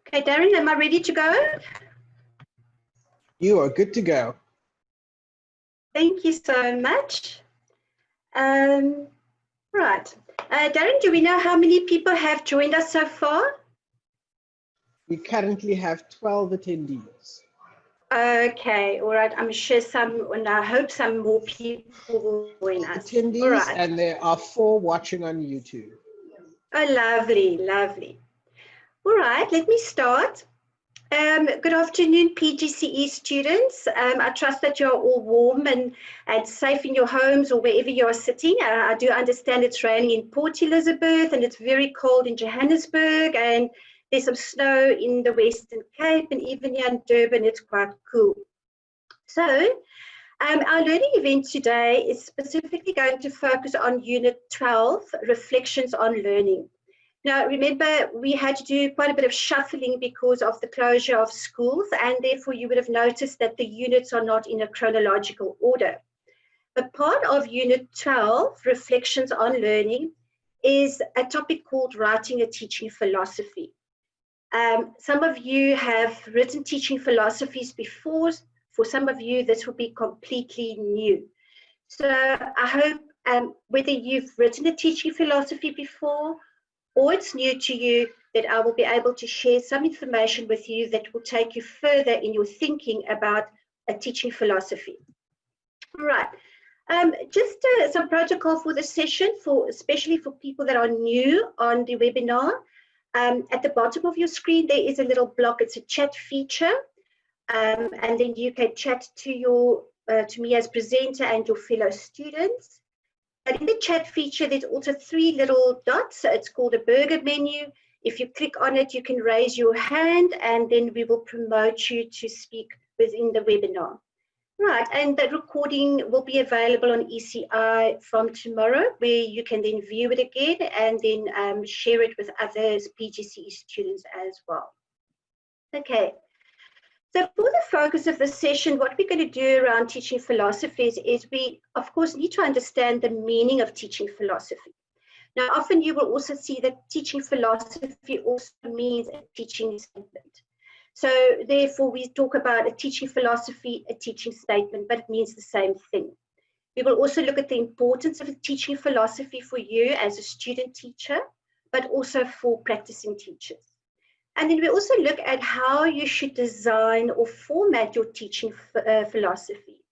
Okay, Darren, am I ready to go? You are good to go. Thank you so much. Right. Darren, do we know how many people have joined us so far? We currently have 12 attendees. Okay, all right. I'm sure some, and I hope some more people will join us. Attendees, all right. And there are 4 watching on YouTube. Oh, lovely, lovely. All right, let me start. Good afternoon, PGCE students. I trust that you're all warm and safe in your homes or wherever you are sitting. I do understand it's raining in Port Elizabeth and it's very cold in Johannesburg, and there's some snow in the Western Cape, and even here in Durban, it's quite cool. So, our learning event today is specifically going to focus on Unit 12, Reflections on Learning. Now, remember, we had to do quite a bit of shuffling because of the closure of schools, and therefore you would have noticed that the units are not in a chronological order. But part of Unit 12, Reflections on Learning, is a topic called Writing a Teaching Philosophy. Some of you have written teaching philosophies before. For some of you, this will be completely new. So I hope whether you've written a teaching philosophy before or it's new to you, that I will be able to share some information with you that will take you further in your thinking about a teaching philosophy. All right. Just some protocol for the session, especially for people that are new on the webinar. At the bottom of your screen, there is a little block. It's a chat feature. And then you can chat to me as presenter and your fellow students. And in the chat feature, there's also 3 little dots. So it's called a burger menu. If you click on it, you can raise your hand, and then we will promote you to speak within the webinar. Right, and the recording will be available on ECI from tomorrow, where you can then view it again and then share it with other PGCE students as well. Okay. So for the focus of the session, what we're going to do around teaching philosophies is we, of course, need to understand the meaning of teaching philosophy. Now, often you will also see that teaching philosophy also means a teaching statement. So therefore, we talk about a teaching philosophy, a teaching statement, but it means the same thing. We will also look at the importance of a teaching philosophy for you as a student teacher, but also for practicing teachers. And then we also look at how you should design or format your teaching philosophy.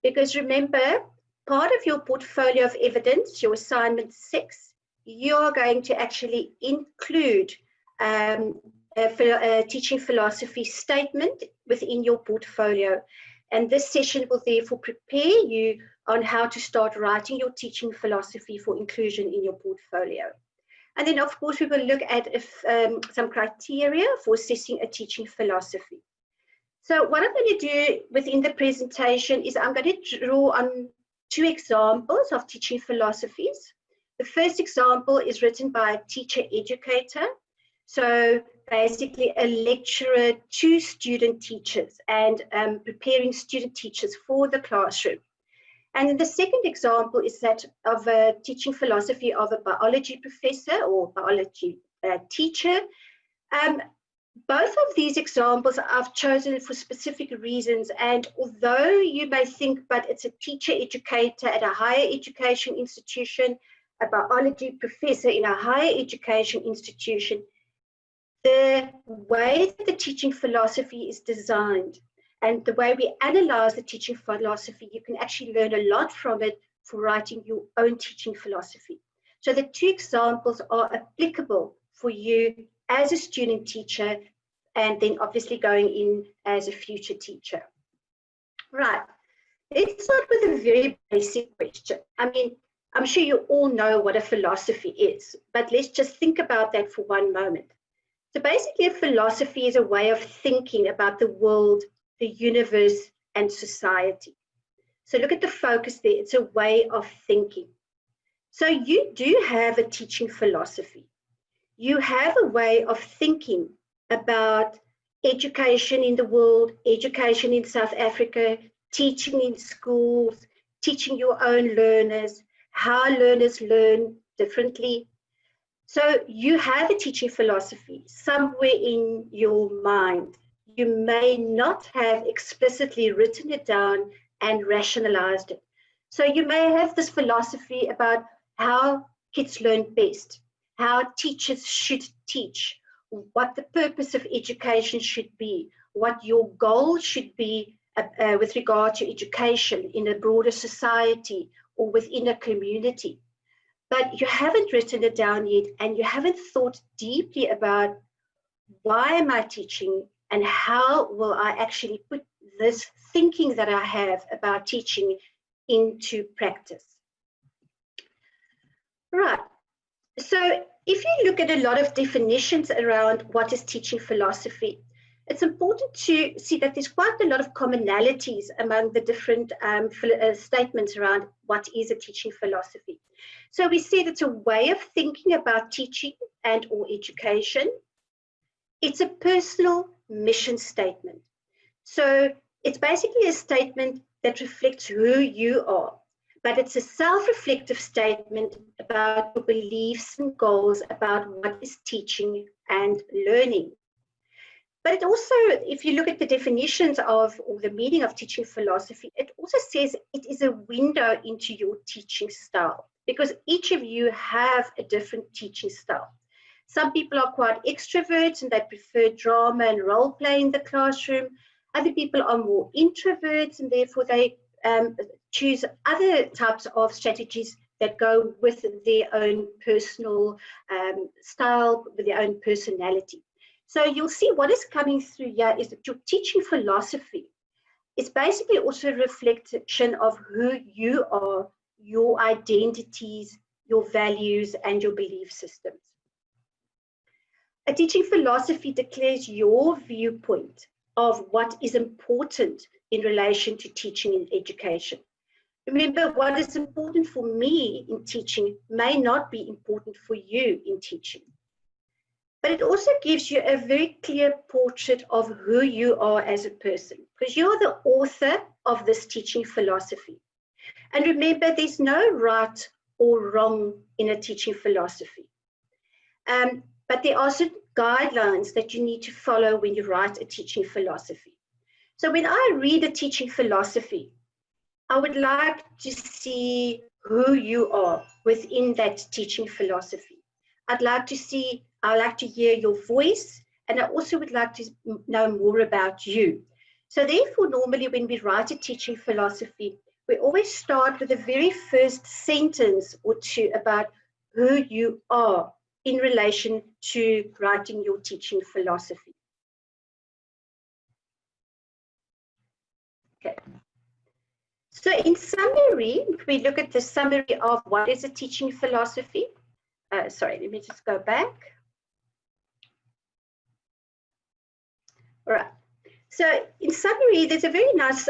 Because remember, part of your portfolio of evidence, your assignment 6, you are going to actually include a teaching philosophy statement within your portfolio. And this session will therefore prepare you on how to start writing your teaching philosophy for inclusion in your portfolio. And then, of course, we will look at some criteria for assessing a teaching philosophy. So what I'm going to do within the presentation is I'm going to draw on 2 examples of teaching philosophies. The first example is written by a teacher educator. So basically a lecturer to student teachers and preparing student teachers for the classroom. And then the second example is that of a teaching philosophy of a biology professor or biology teacher. Both of these examples I've chosen for specific reasons, and although you may think, but it's a teacher educator at a higher education institution, a biology professor in a higher education institution, the way that the teaching philosophy is designed and the way we analyze the teaching philosophy, you can actually learn a lot from it for writing your own teaching philosophy. So the 2 examples are applicable for you as a student teacher and then obviously going in as a future teacher. Right, let's start with a very basic question. I mean, I'm sure you all know what a philosophy is, but let's just think about that for one moment. So basically, a philosophy is a way of thinking about the world, the universe, and society. So look at the focus there. It's a way of thinking. So you do have a teaching philosophy. You have a way of thinking about education in the world, education in South Africa, teaching in schools, teaching your own learners, how learners learn differently. So you have a teaching philosophy somewhere in your mind. You may not have explicitly written it down and rationalized it. So you may have this philosophy about how kids learn best, how teachers should teach, what the purpose of education should be, what your goal should be with regard to education in a broader society or within a community. But you haven't written it down yet, and you haven't thought deeply about why am I teaching and how will I actually put this thinking that I have about teaching into practice. Right. So if you look at a lot of definitions around what is teaching philosophy, it's important to see that there's quite a lot of commonalities among the different statements around what is a teaching philosophy. So we said it's a way of thinking about teaching and or education. It's a personal mission statement. So it's basically a statement that reflects who you are, but it's a self-reflective statement about your beliefs and goals about what is teaching and learning. But it also, if you look at the definitions of or the meaning of teaching philosophy, it also says it is a window into your teaching style, because each of you have a different teaching style. Some people are quite extroverts and they prefer drama and role play in the classroom. Other people are more introverts and therefore they choose other types of strategies that go with their own personal style, with their own personality. So you'll see what is coming through here is that your teaching philosophy is basically also a reflection of who you are, your identities, your values, and your belief systems. A teaching philosophy declares your viewpoint of what is important in relation to teaching and education. Remember, what is important for me in teaching may not be important for you in teaching. But it also gives you a very clear portrait of who you are as a person, because you're the author of this teaching philosophy. And remember, there's no right or wrong in a teaching philosophy. But there are certain guidelines that you need to follow when you write a teaching philosophy. So when I read a teaching philosophy, I would like to see who you are within that teaching philosophy. I'd like to hear your voice, and I also would like to know more about you. So therefore, normally when we write a teaching philosophy, we always start with the very first sentence or two about who you are in relation to writing your teaching philosophy. Okay. So in summary, we look at the summary of what is a teaching philosophy. Sorry, let me just go back. All right. So in summary, there's a very nice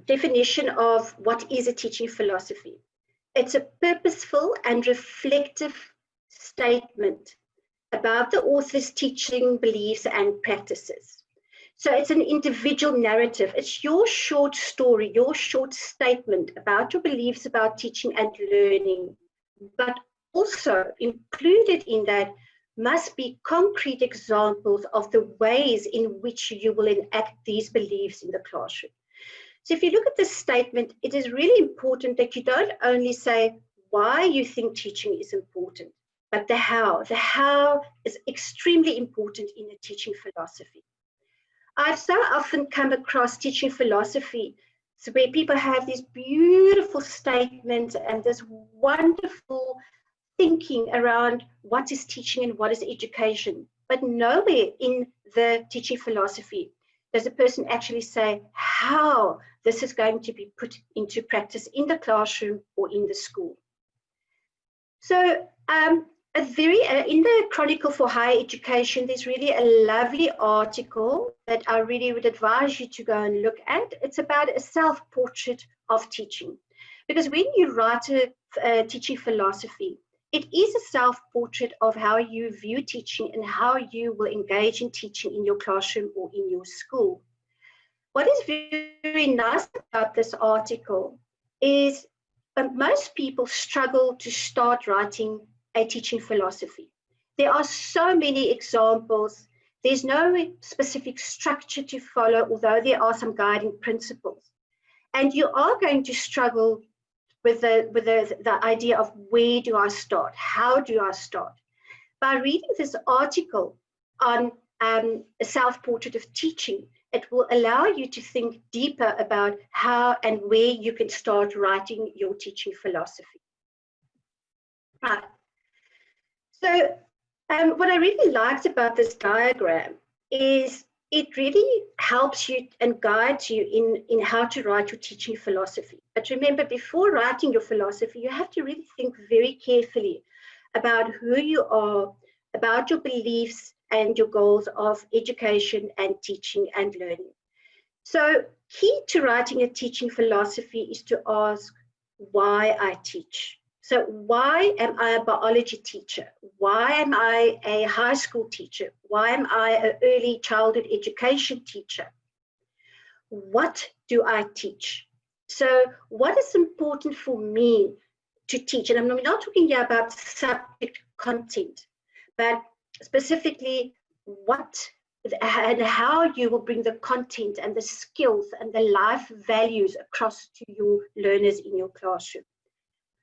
definition of what is a teaching philosophy. It's a purposeful and reflective statement about the author's teaching beliefs and practices. So it's an individual narrative. It's your short story, your short statement about your beliefs about teaching and learning. But also included in that must be concrete examples of the ways in which you will enact these beliefs in the classroom. So if you look at this statement, it is really important that you don't only say why you think teaching is important, but the how. The how is extremely important in a teaching philosophy. I've so often come across teaching philosophy where people have these beautiful statements and this wonderful thinking around what is teaching and what is education. But nowhere in the teaching philosophy does a person actually say how this is going to be put into practice in the classroom or in the school. So in the Chronicle for Higher Education, there's really a lovely article that I really would advise you to go and look at. It's about a self-portrait of teaching. Because when you write a teaching philosophy, it is a self-portrait of how you view teaching and how you will engage in teaching in your classroom or in your school. What is very, very nice about this article is most people struggle to start writing a teaching philosophy. There are so many examples. There's no specific structure to follow, although there are some guiding principles. And you are going to struggle with the idea of where do I start? How do I start? By reading this article on a self-portrait of teaching, it will allow you to think deeper about how and where you can start writing your teaching philosophy. Right. So what I really liked about this diagram is it really helps you and guides you in how to write your teaching philosophy. But remember, before writing your philosophy, you have to really think very carefully about who you are, about your beliefs and your goals of education and teaching and learning. So key to writing a teaching philosophy is to ask why I teach. So why am I a biology teacher? Why am I a high school teacher? Why am I an early childhood education teacher? What do I teach? So what is important for me to teach? And I'm not talking here about subject content, but specifically what and how you will bring the content and the skills and the life values across to your learners in your classroom.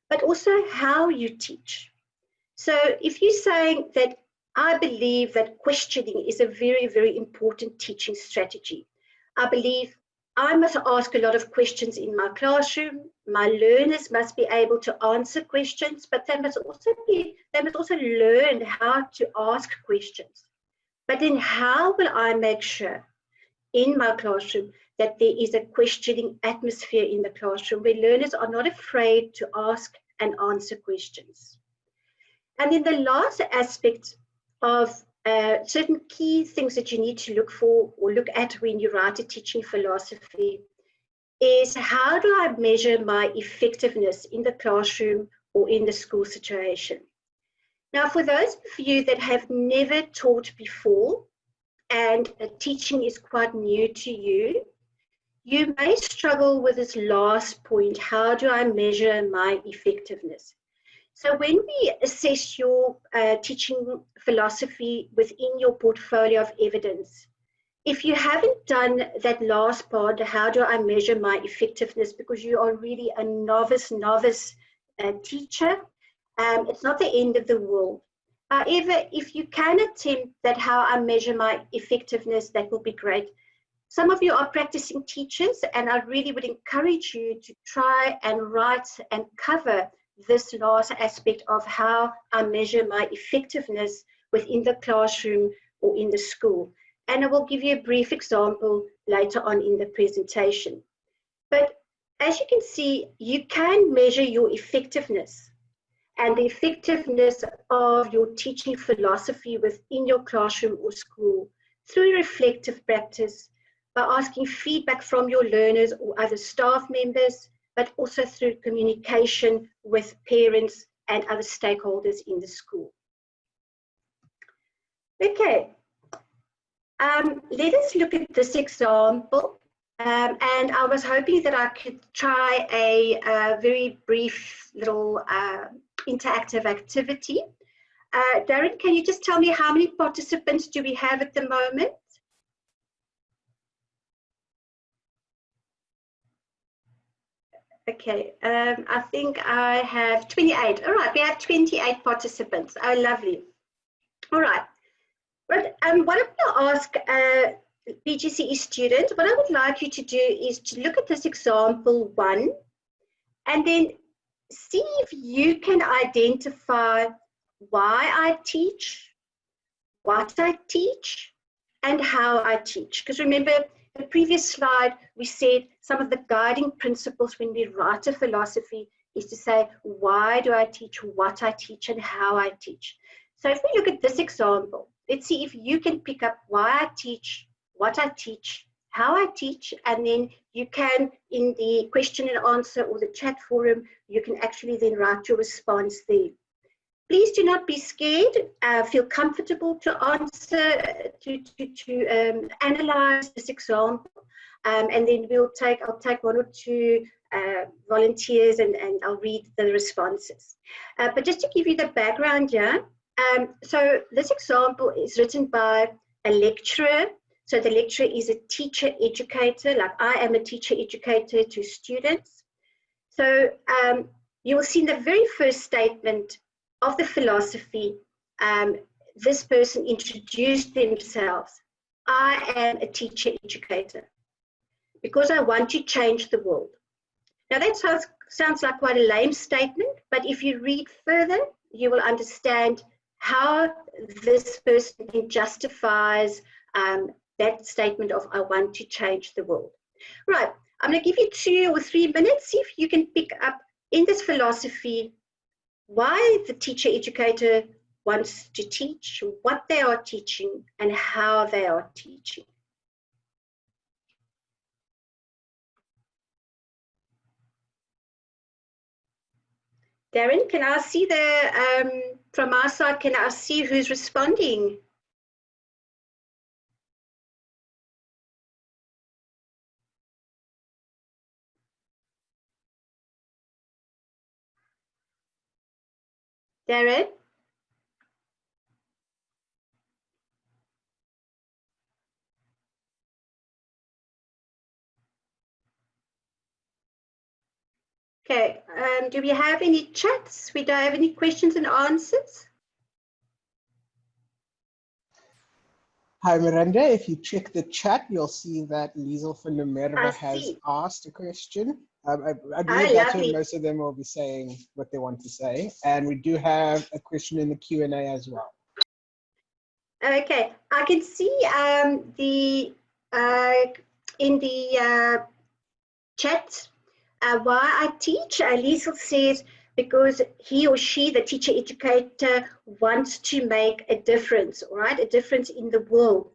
But also how you teach. So if you're saying that I believe that questioning is a very, very important teaching strategy. I believe I must ask a lot of questions in my classroom. My learners must be able to answer questions, but they must also learn how to ask questions. But then how will I make sure in my classroom that there is a questioning atmosphere in the classroom where learners are not afraid to ask and answer questions? And then the last aspect of certain key things that you need to look for or look at when you write a teaching philosophy is how do I measure my effectiveness in the classroom or in the school situation? Now, for those of you that have never taught before and teaching is quite new to you, you may struggle with this last point, how do I measure my effectiveness? So when we assess your teaching philosophy within your portfolio of evidence, if you haven't done that last part, how do I measure my effectiveness, because you are really a novice teacher, it's not the end of the world. However, if you can attempt that how I measure my effectiveness, that will be great. Some of you are practicing teachers, and I really would encourage you to try and write and cover this last aspect of how I measure my effectiveness within the classroom or in the school. And I will give you a brief example later on in the presentation. But as you can see, you can measure your effectiveness and the effectiveness of your teaching philosophy within your classroom or school through reflective practice, by asking feedback from your learners or other staff members, but also through communication with parents and other stakeholders in the school. Okay, let us look at this example. And I was hoping that I could try a very brief little interactive activity. Darren, can you just tell me how many participants do we have at the moment? Okay, I think I have 28. All right, we have 28 participants. Oh, lovely. All right. But what I'm going to ask PGCE students, what I would like you to do is to look at this example 1 and then see if you can identify why I teach, what I teach, and how I teach. Because remember, the previous slide, we said some of the guiding principles when we write a philosophy is to say, why do I teach, what I teach, and how I teach. So if we look at this example, let's see if you can pick up why I teach, what I teach, how I teach, and then you can, in the question and answer or the chat forum, you can actually then write your response there. Please do not be scared. Feel comfortable to answer, to analyze this example, and then I'll take 1 or 2 volunteers, and I'll read the responses. But just to give you the background here, so this example is written by a lecturer. So the lecturer is a teacher educator, like I am a teacher educator to students. So you will see in the very first statement of the philosophy, this person introduced themselves. I am a teacher educator because I want to change the world. Now that sounds like quite a lame statement, but if you read further, you will understand how this person justifies that statement of I want to change the world. Right, I'm going to give you 2 or 3 minutes, see if you can pick up in this philosophy why the teacher educator wants to teach, what they are teaching, and how they are teaching. Darren, can I see from our side, can I see who's responding? Darren? Okay, do we have any chats? We don't have any questions and answers? Hi, Miranda. If you check the chat, you'll see that Liesel van der Merwe has asked a question. I believe that's what most of them will be saying what they want to say. And we do have a question in the Q&A as well. Okay, I can see in the chat why I teach. Liesel says because he or she, the teacher educator, wants to make a difference, right? A difference in the world.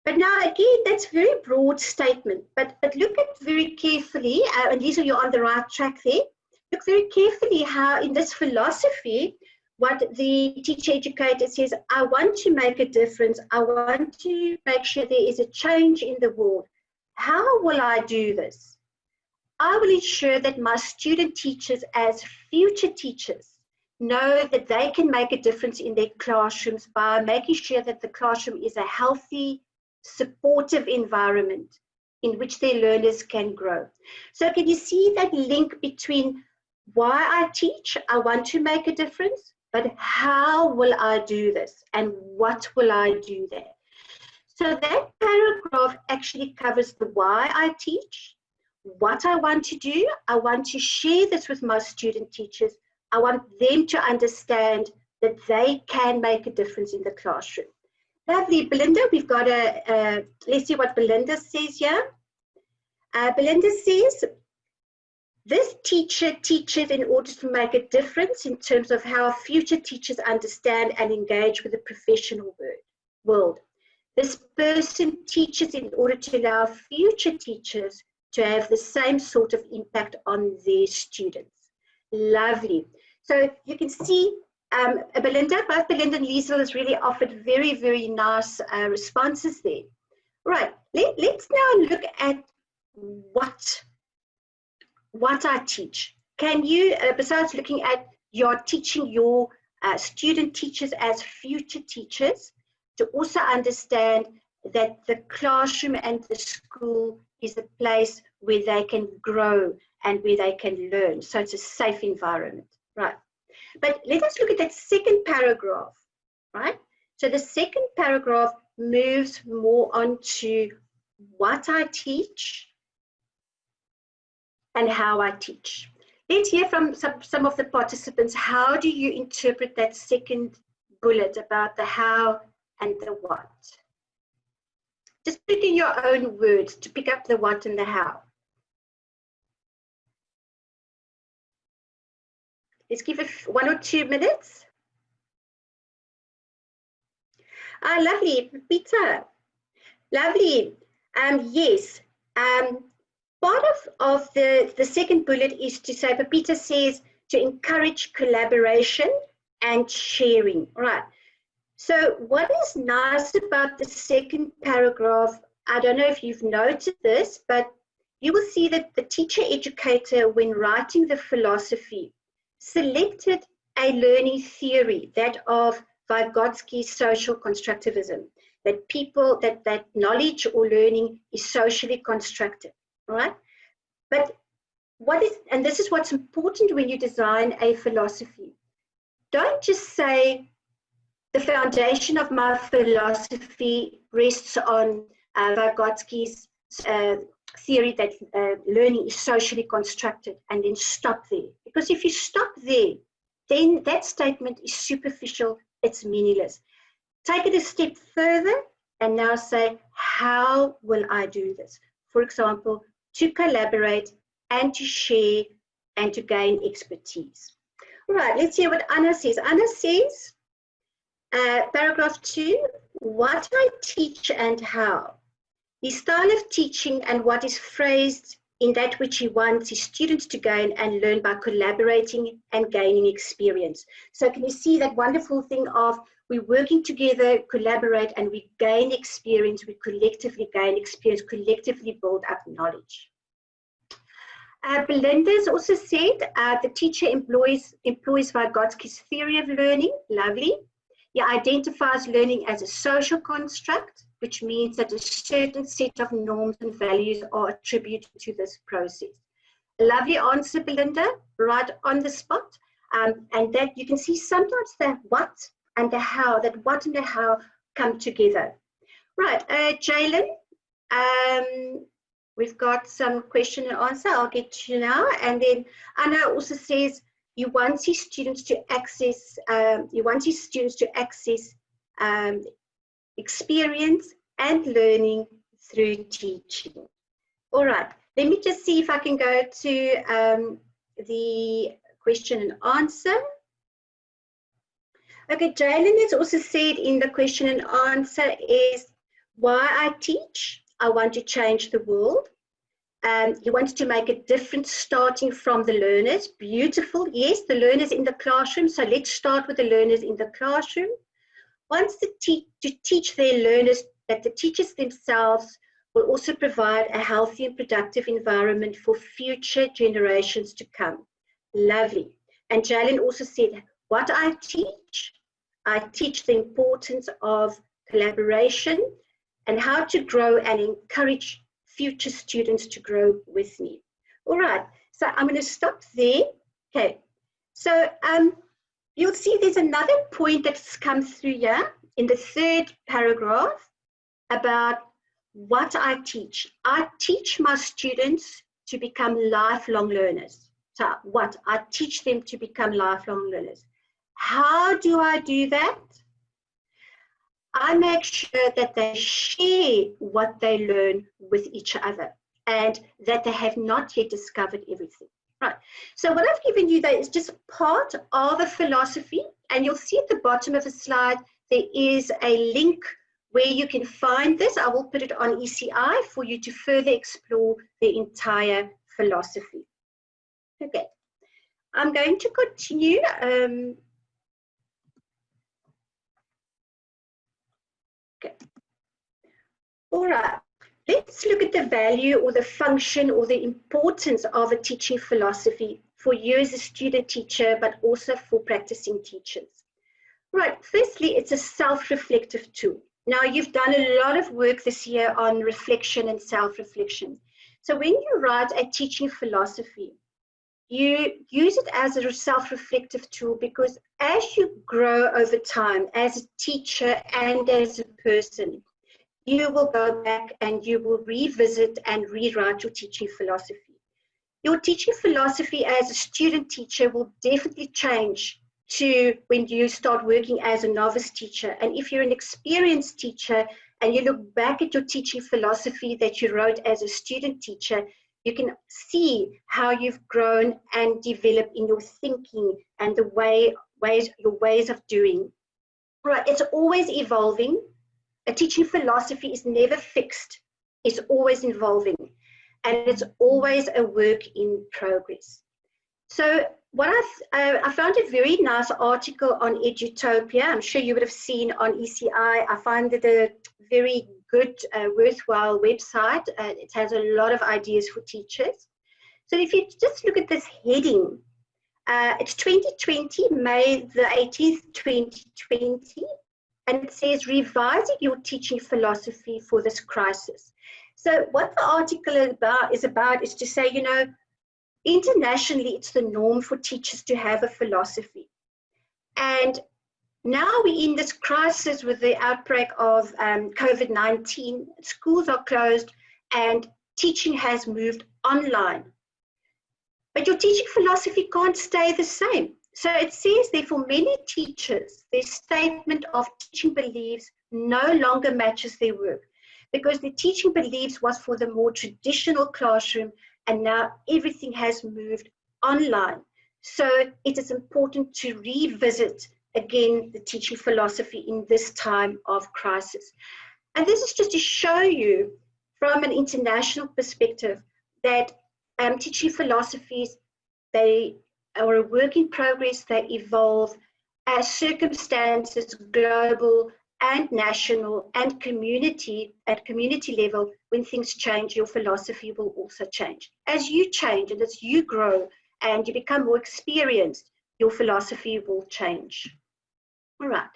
But now again, that's a very broad statement. But look at very carefully, and Liesel, you're on the right track there. Look very carefully how in this philosophy, what the teacher educator says, I want to make a difference. I want to make sure there is a change in the world. How will I do this? I will ensure that my student teachers as future teachers know that they can make a difference in their classrooms by making sure that the classroom is a healthy, supportive environment in which their learners can grow. So can you see that link between why I teach, I want to make a difference, but how will I do this and what will I do there? So that paragraph actually covers the why I teach, what I want to do. I want to share this with my student teachers. I want them to understand that they can make a difference in the classroom. Lovely, Belinda, we've got let's see what Belinda says here. Belinda says, this teacher teaches in order to make a difference in terms of how future teachers understand and engage with the professional world. This person teaches in order to allow future teachers to have the same sort of impact on their students. Lovely. So you can see Belinda, both Belinda and Liesel has really offered very, very nice responses there. Right, let's now look at what I teach. Can you, besides looking at you're teaching your student teachers as future teachers, to also understand that the classroom and the school is a place where they can grow and where they can learn. So it's a safe environment, right? But let us look at that second paragraph, right? So the second paragraph moves more on to what I teach and how I teach. Let's hear from some of the participants. How do you interpret that second bullet about the how and the what? Just put in your own words to pick up the what and the how. Let's give it 1 or 2 minutes. Ah, lovely, Peter. Lovely. Yes. Part of the second bullet is to say, Peter says, to encourage collaboration and sharing. All right. So what is nice about the second paragraph, I don't know if you've noted this, but you will see that the teacher educator, when writing the philosophy, selected a learning theory, that of Vygotsky's social constructivism, that that knowledge or learning is socially constructed, all right? But and this is what's important when you design a philosophy. Don't just say, the foundation of my philosophy rests on Vygotsky's theory that learning is socially constructed, and then stop there. Because if you stop there, then that statement is superficial, it's meaningless. Take it a step further and now say, how will I do this? For example, to collaborate and to share and to gain expertise. All right, let's hear what Anna says. Anna says, paragraph 2, what I teach and how. His style of teaching and what is phrased in that which he wants his students to gain and learn by collaborating and gaining experience. So can you see that wonderful thing of we're working together, collaborate, and we gain experience, we collectively gain experience, collectively build up knowledge. Belinda's also said the teacher employs Vygotsky's theory of learning. Lovely. He identifies learning as a social construct, which means that a certain set of norms and values are attributed to this process. A lovely answer, Belinda, right on the spot. And that you can see sometimes the what and the how, that what and the how come together. Right, Jalen, we've got some question and answer. I'll get to you now. And then Anna also says, you want his students to access, experience and learning through teaching. All right, let me just see if I can go to the question and answer. Okay, Jalen has also said in the question and answer is, why I teach, I want to change the world. He wants to make a difference starting from the learners. Beautiful. Yes, the learners in the classroom. So let's start with the learners in the classroom. Wants to teach their learners that the teachers themselves will also provide a healthy and productive environment for future generations to come. Lovely. And Jalen also said, what I teach the importance of collaboration and how to grow and encourage future students to grow with me. All right, so I'm going to stop there. Okay, so you'll see there's another point that's come through here in the third paragraph about what I teach. I teach my students to become lifelong learners. So what? I teach them to become lifelong learners. How do I do that? I make sure that they share what they learn with each other and that they have not yet discovered everything. Right. So what I've given you there is just part of a philosophy, and you'll see at the bottom of the slide there is a link where you can find this. I will put it on ECI for you to further explore the entire philosophy. Okay. I'm going to continue. Okay. All right, let's look at the value or the function or the importance of a teaching philosophy for you as a student teacher, but also for practicing teachers. Right, firstly, it's a self-reflective tool. Now, you've done a lot of work this year on reflection and self-reflection. So when you write a teaching philosophy, you use it as a self-reflective tool because as you grow over time as a teacher and as a person, you will go back and you will revisit and rewrite your teaching philosophy. Your teaching philosophy as a student teacher will definitely change to when you start working as a novice teacher. And if you're an experienced teacher and you look back at your teaching philosophy that you wrote as a student teacher, you can see how you've grown and developed in your thinking and the your ways of doing. Right, it's always evolving. A teaching philosophy is never fixed. It's always evolving, and it's always a work in progress. So what I found a very nice article on Edutopia. I'm sure you would have seen on ECI. I find it a very good, worthwhile website. It has a lot of ideas for teachers. So if you just look at this heading, it's 2020, May the 18th, 2020, and it says revising your teaching philosophy for this crisis. So what the article is about is to say, you know, internationally, it's the norm for teachers to have a philosophy. And now we're in this crisis with the outbreak of COVID-19. Schools are closed and teaching has moved online. But your teaching philosophy can't stay the same. So it says there for many teachers, their statement of teaching beliefs no longer matches their work, because the teaching beliefs was for the more traditional classroom, and now everything has moved online. So it is important to revisit again the teaching philosophy in this time of crisis. And this is just to show you from an international perspective that teaching philosophies, they are a work in progress, they evolve as circumstances, global and national and community, at community level, when things change, your philosophy will also change. As you change and as you grow and you become more experienced, your philosophy will change. All right.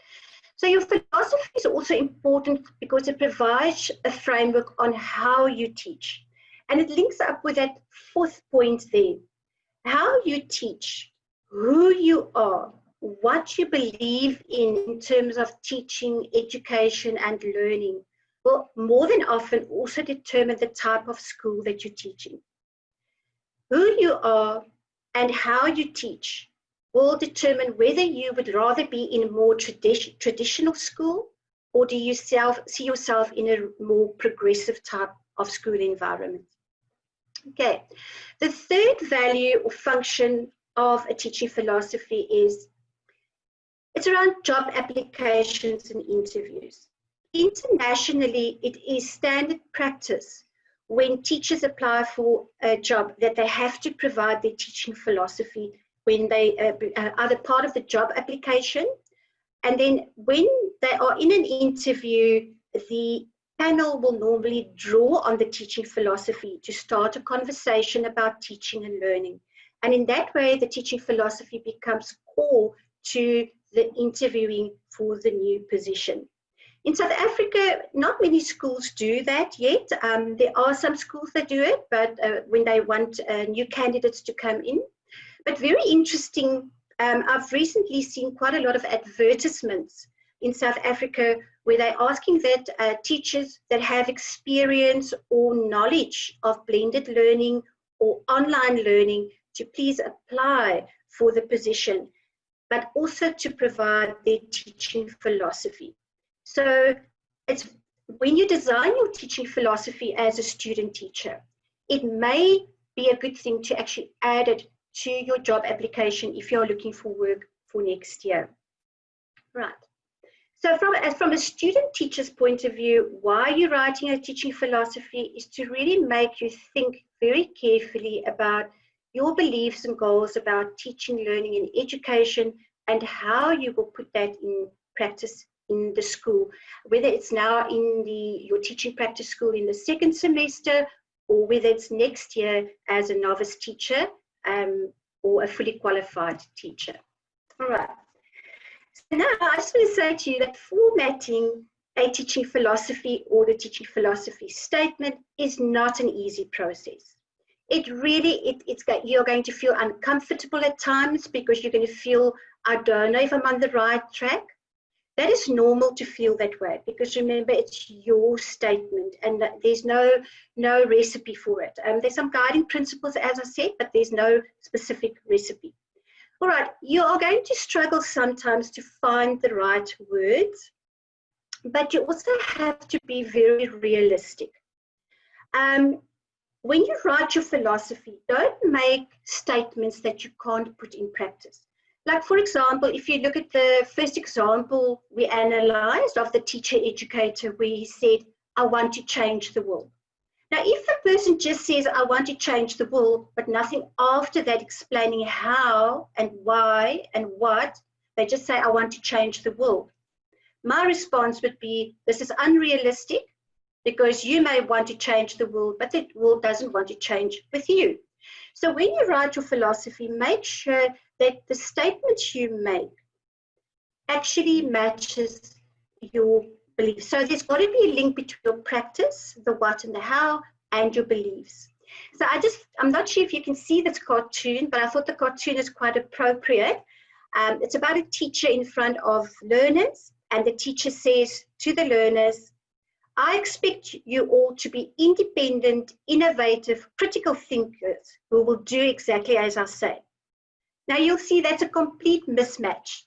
So your philosophy is also important because it provides a framework on how you teach. And it links up with that fourth point there. How you teach, who you are, what you believe in terms of teaching, education, and learning will more than often also determine the type of school that you're teaching. Who you are and how you teach will determine whether you would rather be in a more traditional school, or do you see yourself in a more progressive type of school environment. Okay, the third value or function of a teaching philosophy is it's around job applications and interviews. Internationally, it is standard practice when teachers apply for a job that they have to provide their teaching philosophy when they are either part of the job application, and then when they are in an interview, the panel will normally draw on the teaching philosophy to start a conversation about teaching and learning. And in that way, the teaching philosophy becomes core to the interviewing for the new position. In South Africa, not many schools do that yet. There are some schools that do it, but when they want new candidates to come in. But very interesting, I've recently seen quite a lot of advertisements in South Africa where they're asking that teachers that have experience or knowledge of blended learning or online learning to please apply for the position, but also to provide their teaching philosophy. So it's when you design your teaching philosophy as a student teacher, it may be a good thing to actually add it to your job application if you're looking for work for next year. Right. So from a student teacher's point of view, why you're writing a teaching philosophy is to really make you think very carefully about your beliefs and goals about teaching, learning, and education, and how you will put that in practice in the school, whether it's now in your teaching practice school in the second semester, or whether it's next year as a novice teacher or a fully qualified teacher. All right. So now I just want to say to you that formatting a teaching philosophy or the teaching philosophy statement is not an easy process. It really, you're going to feel uncomfortable at times because you're going to feel, I don't know if I'm on the right track. That is normal to feel that way because remember, it's your statement and there's no recipe for it. There's some guiding principles, as I said, but there's no specific recipe. All right, you are going to struggle sometimes to find the right words, but you also have to be very realistic. When you write your philosophy, don't make statements that you can't put in practice. Like, for example, if you look at the first example we analyzed of the teacher educator where he said, I want to change the world. Now, if the person just says, I want to change the world, but nothing after that explaining how and why and what, they just say, I want to change the world. My response would be, this is unrealistic. because you may want to change the world, but the world doesn't want to change with you. So when you write your philosophy, make sure that the statements you make actually matches your beliefs. So there's got to be a link between your practice, the what and the how, and your beliefs. So I'm not sure if you can see this cartoon, but I thought the cartoon is quite appropriate. It's about a teacher in front of learners, and the teacher says to the learners, I expect you all to be independent, innovative, critical thinkers who will do exactly as I say. Now you'll see that's a complete mismatch.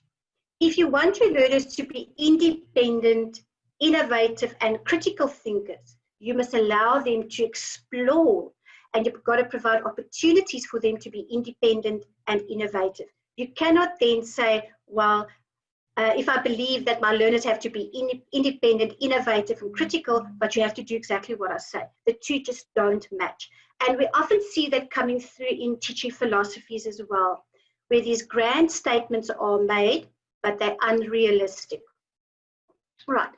If you want your learners to be independent, innovative, and critical thinkers, you must allow them to explore, and you've got to provide opportunities for them to be independent and innovative. You cannot then say, well, if I believe that my learners have to be independent, innovative, and critical, but you have to do exactly what I say. The two just don't match. And we often see that coming through in teaching philosophies as well, where these grand statements are made, but they're unrealistic. Right.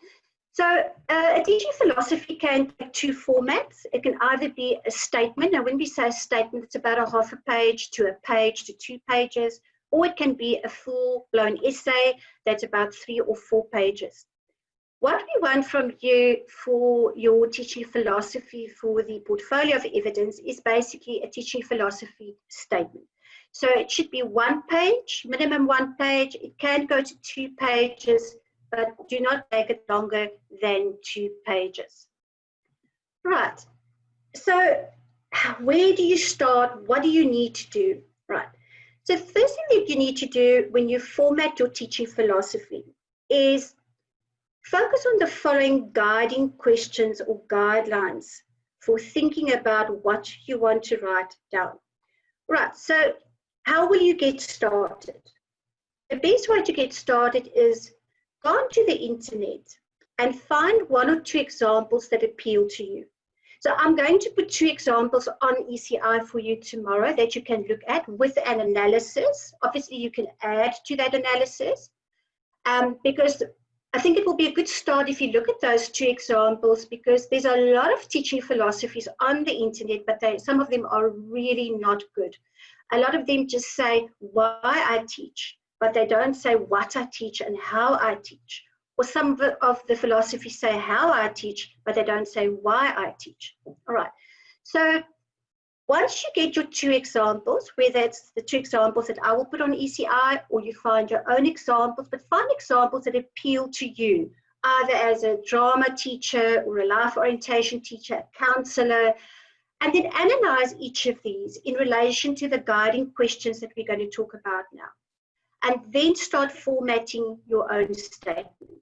So a teaching philosophy can take two formats. It can either be a statement. Now, when we say a statement, it's about a half a page to 2 pages, or it can be a full-blown essay that's about 3 or 4 pages. What we want from you for your teaching philosophy for the portfolio of evidence is basically a teaching philosophy statement. So it should be 1 page, minimum 1 page. It can go to 2 pages, but do not make it longer than 2 pages. Right. So where do you start? What do you need to do? Right. So the first thing that you need to do when you format your teaching philosophy is focus on the following guiding questions or guidelines for thinking about what you want to write down. Right, so how will you get started? The best way to get started is go onto the internet and find 1 or 2 examples that appeal to you. So I'm going to put 2 examples on ECI for you tomorrow that you can look at with an analysis. Obviously, you can add to that analysis because I think it will be a good start if you look at those 2 examples, because there's a lot of teaching philosophies on the internet, but some of them are really not good. A lot of them just say why I teach, but they don't say what I teach and how I teach. Or some of the philosophies say how I teach, but they don't say why I teach. All right. So once you get your 2 examples, whether it's the 2 examples that I will put on ECI, or you find your own examples, but find examples that appeal to you, either as a drama teacher or a life orientation teacher, a counselor, and then analyze each of these in relation to the guiding questions that we're going to talk about now. And then start formatting your own statement.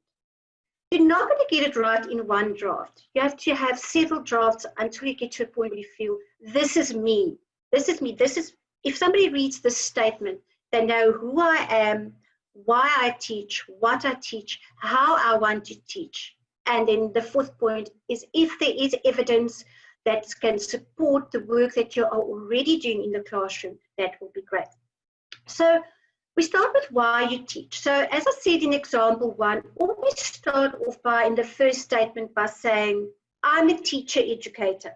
You're not going to get it right in 1 draft. You have to have several drafts until you get to a point where you feel, this is me, this is me, this is, if somebody reads this statement, they know who I am, why I teach, what I teach, how I want to teach. And then the 4th point is if there is evidence that can support the work that you are already doing in the classroom, that will be great. So we start with why you teach. So as I said in example 1, always start off by, in the first statement, by saying, I'm a teacher educator.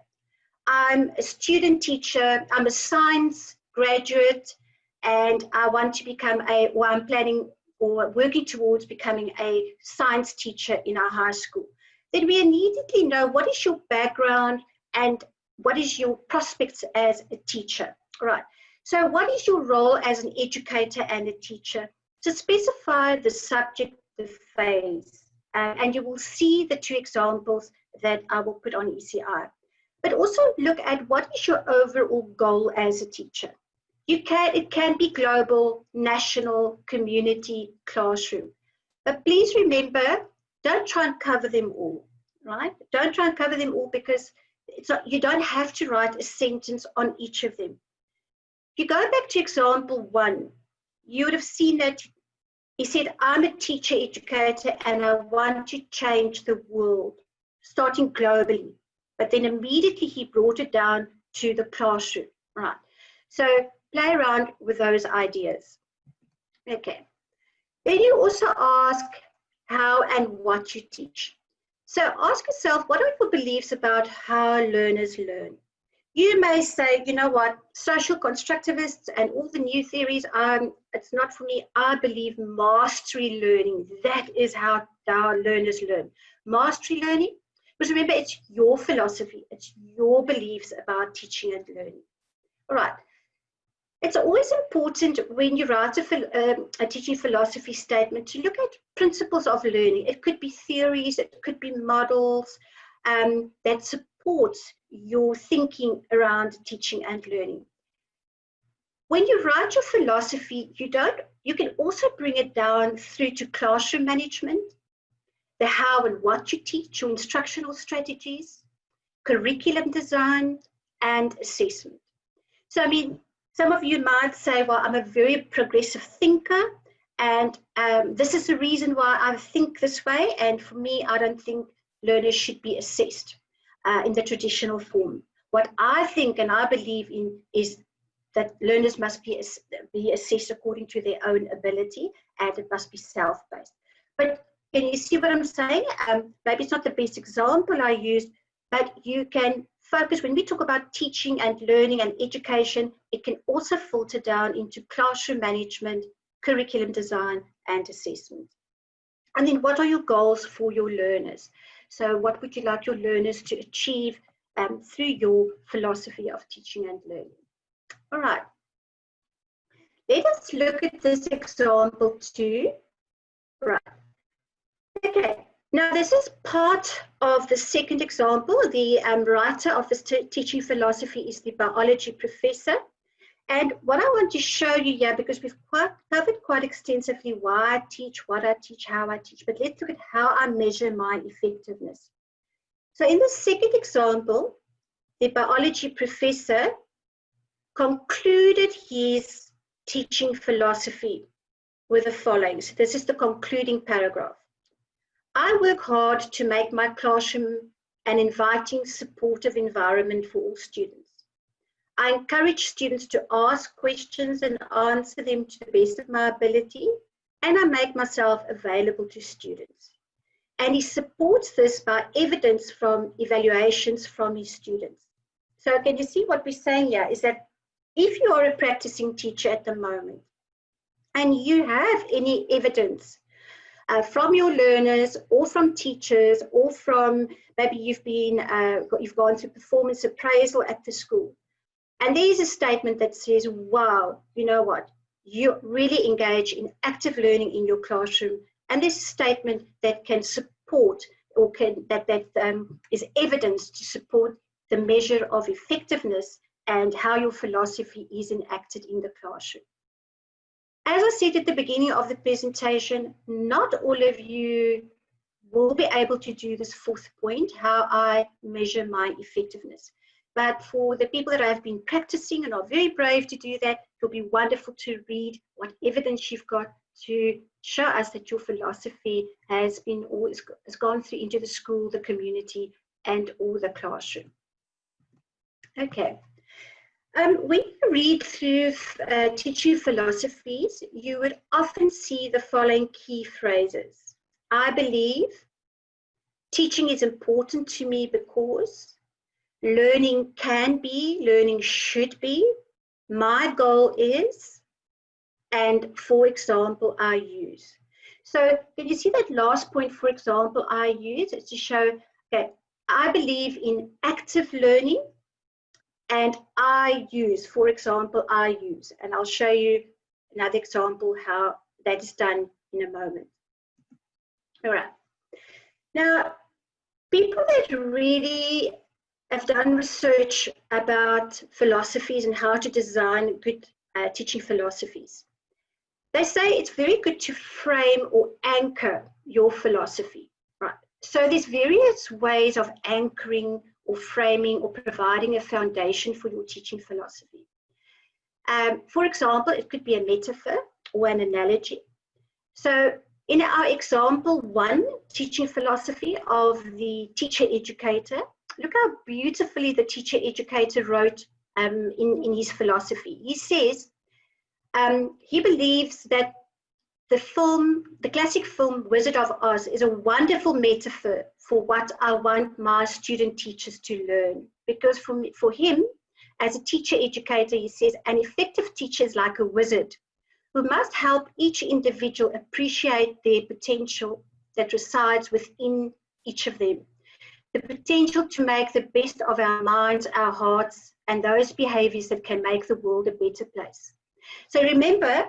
I'm a student teacher. I'm a science graduate, and I want to become I'm planning or working towards becoming a science teacher in our high school. Then we immediately know what is your background and what is your prospects as a teacher. All right. So what is your role as an educator and a teacher? To specify the subject, the phase, and you will see the 2 examples that I will put on ECI. But also look at what is your overall goal as a teacher. It can be global, national, community, classroom. But please remember, don't try and cover them all, right? Don't try and cover them all, because you don't have to write a sentence on each of them. If you go back to example 1, you would have seen that he said, I'm a teacher educator and I want to change the world, starting globally. But then immediately he brought it down to the classroom, right? So play around with those ideas. Okay. Then you also ask how and what you teach. So ask yourself, what are your beliefs about how learners learn? You may say, you know what, social constructivists and all the new theories, it's not for me. I believe mastery learning. That is how our learners learn. Mastery learning, because remember, it's your philosophy. It's your beliefs about teaching and learning. All right. It's always important when you write a teaching philosophy statement to look at principles of learning. It could be theories, it could be models that support your thinking around teaching and learning. When you write your philosophy, you can also bring it down through to classroom management, the how and what you teach, your instructional strategies, curriculum design, and assessment. So, I mean, some of you might say, well, I'm a very progressive thinker, and this is the reason why I think this way. And for me, I don't think learners should be assessed in the traditional form. What I think and I believe in is that learners must be assessed according to their own ability, and it must be self-based. But can you see what I'm saying? Maybe it's not the best example I used, but you can focus, when we talk about teaching and learning and education, it can also filter down into classroom management, curriculum design, and assessment. And then what are your goals for your learners? So what would you like your learners to achieve through your philosophy of teaching and learning? All right. Let us look at this example too. Right. Okay. Now, this is part of the second example. The writer of this teaching philosophy is the biology professor. And what I want to show you here, because we've covered quite extensively why I teach, what I teach, how I teach, but let's look at how I measure my effectiveness. So in the second example, the biology professor concluded his teaching philosophy with the following. So this is the concluding paragraph. I work hard to make my classroom an inviting, supportive environment for all students. I encourage students to ask questions and answer them to the best of my ability, and I make myself available to students. And he supports this by evidence from evaluations from his students. So can you see what we're saying here is that if you are a practicing teacher at the moment and you have any evidence from your learners or from teachers or from maybe you've gone through performance appraisal at the school, and there's a statement that says, wow, you know what, you really engage in active learning in your classroom, and this statement that can support or is evidence to support the measure of effectiveness and how your philosophy is enacted in the classroom. As I said at the beginning of the presentation, not all of you will be able to do this fourth point, how I measure my effectiveness. But for the people that have been practicing and are very brave to do that, it'll be wonderful to read what evidence you've got to show us that your philosophy has gone through into the school, the community, and or the classroom. Okay. When you read through teaching philosophies, you would often see the following key phrases. I believe, teaching is important to me because, learning can be, learning should be, my goal is, and for example, I use. So can you see that last point, for example, I use? It's to show that I believe in active learning, and I use, for example, I use. And I'll show you another example how that is done in a moment. All right. Now, people that really have done research about philosophies and how to design good teaching philosophies, they say it's very good to frame or anchor your philosophy. Right. So there's various ways of anchoring or framing or providing a foundation for your teaching philosophy. For example, it could be a metaphor or an analogy. So in our example one, teaching philosophy of the teacher-educator, look how beautifully the teacher-educator wrote in his philosophy. He says he believes that the classic film Wizard of Oz is a wonderful metaphor for what I want my student teachers to learn. Because for him, as a teacher educator, he says, an effective teacher is like a wizard who must help each individual appreciate their potential that resides within each of them. The potential to make the best of our minds, our hearts, and those behaviors that can make the world a better place. So remember,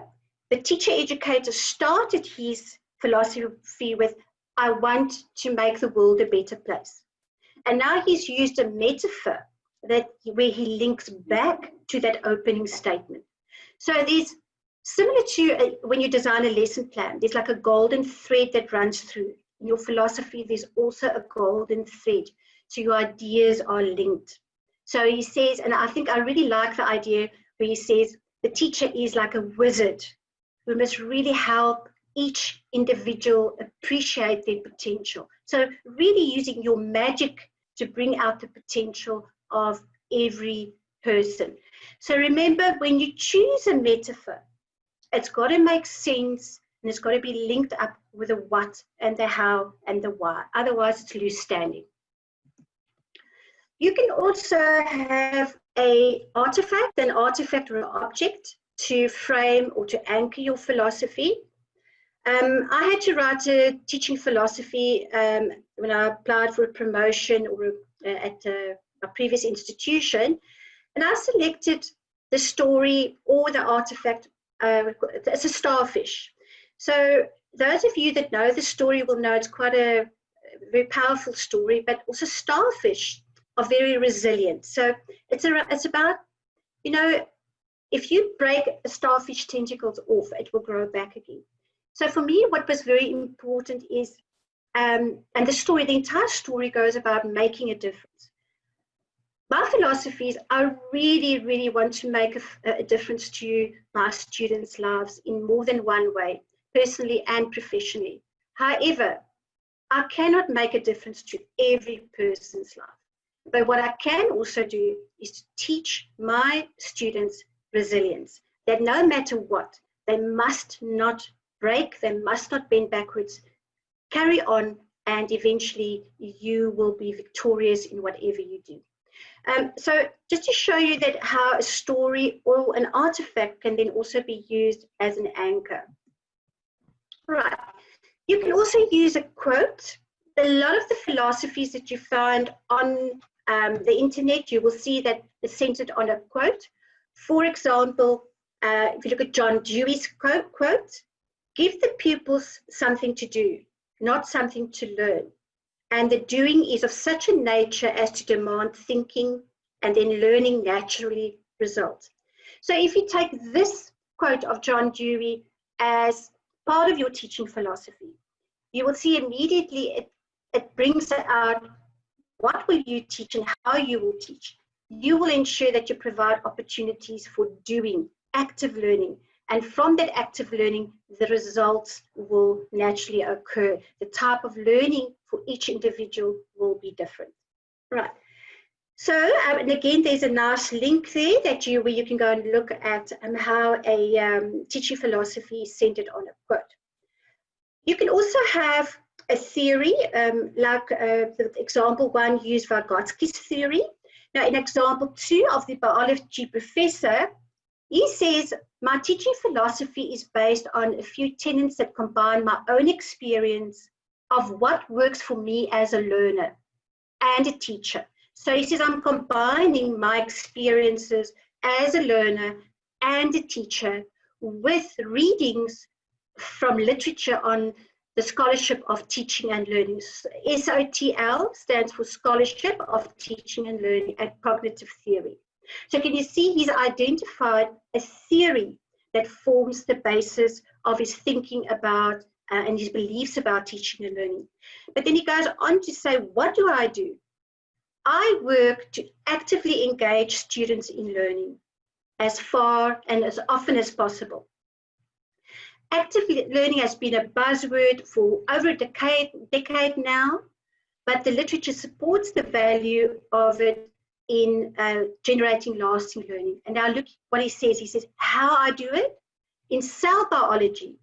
the teacher educator started his philosophy with, I want to make the world a better place. And now he's used a metaphor where he links back to that opening statement. So there's, similar to when you design a lesson plan, there's like a golden thread that runs through. In your philosophy, there's also a golden thread. So your ideas are linked. So he says, and I think I really like the idea where he says, the teacher is like a wizard who must really help each individual appreciate their potential. So really using your magic to bring out the potential of every person. So remember, when you choose a metaphor, it's got to make sense and it's got to be linked up with the what and the how and the why. Otherwise, it's loose standing. You can also have an artifact or an object to frame or to anchor your philosophy. I had to write a teaching philosophy when I applied for a promotion or at a previous institution, and I selected the story or the artifact. It's a starfish. So those of you that know the story will know it's quite a very powerful story, but also starfish are very resilient. So it's about, you know, if you break a starfish tentacles off, it will grow back again. So for me, what was very important is, and the entire story goes about making a difference. My philosophy is I really, really want to make a difference to my students' lives in more than one way, personally and professionally. However, I cannot make a difference to every person's life. But what I can also do is to teach my students resilience, that no matter what, they must not break, they must not bend backwards, carry on, and eventually you will be victorious in whatever you do. So just to show you that how a story or an artifact can then also be used as an anchor. Right. You can also use a quote. A lot of the philosophies that you find on the internet, you will see that it's centered on a quote. For example, if you look at John Dewey's quote, give the pupils something to do, not something to learn. And the doing is of such a nature as to demand thinking, and then learning naturally results. So if you take this quote of John Dewey as part of your teaching philosophy, you will see immediately it brings out what will you teach and how you will teach. You will ensure that you provide opportunities for doing, active learning. And from that active learning, the results will naturally occur. The type of learning for each individual will be different. Right. So, and again, there's a nice link there where you can go and look at how a teaching philosophy is centered on a quote. You can also have a theory, like the example one used Vygotsky's theory. Now, in example 2 of the biology professor, he says, my teaching philosophy is based on a few tenets that combine my own experience of what works for me as a learner and a teacher. So he says, I'm combining my experiences as a learner and a teacher with readings from literature on the scholarship of teaching and learning. SOTL stands for Scholarship of Teaching and Learning and Cognitive Theory. So can you see he's identified a theory that forms the basis of his thinking about and his beliefs about teaching and learning. But then he goes on to say, what do? I work to actively engage students in learning as far and as often as possible. Active learning has been a buzzword for over a decade now, but the literature supports the value of it in generating lasting learning. And now look what he says. He says, how I do it? In cell biology,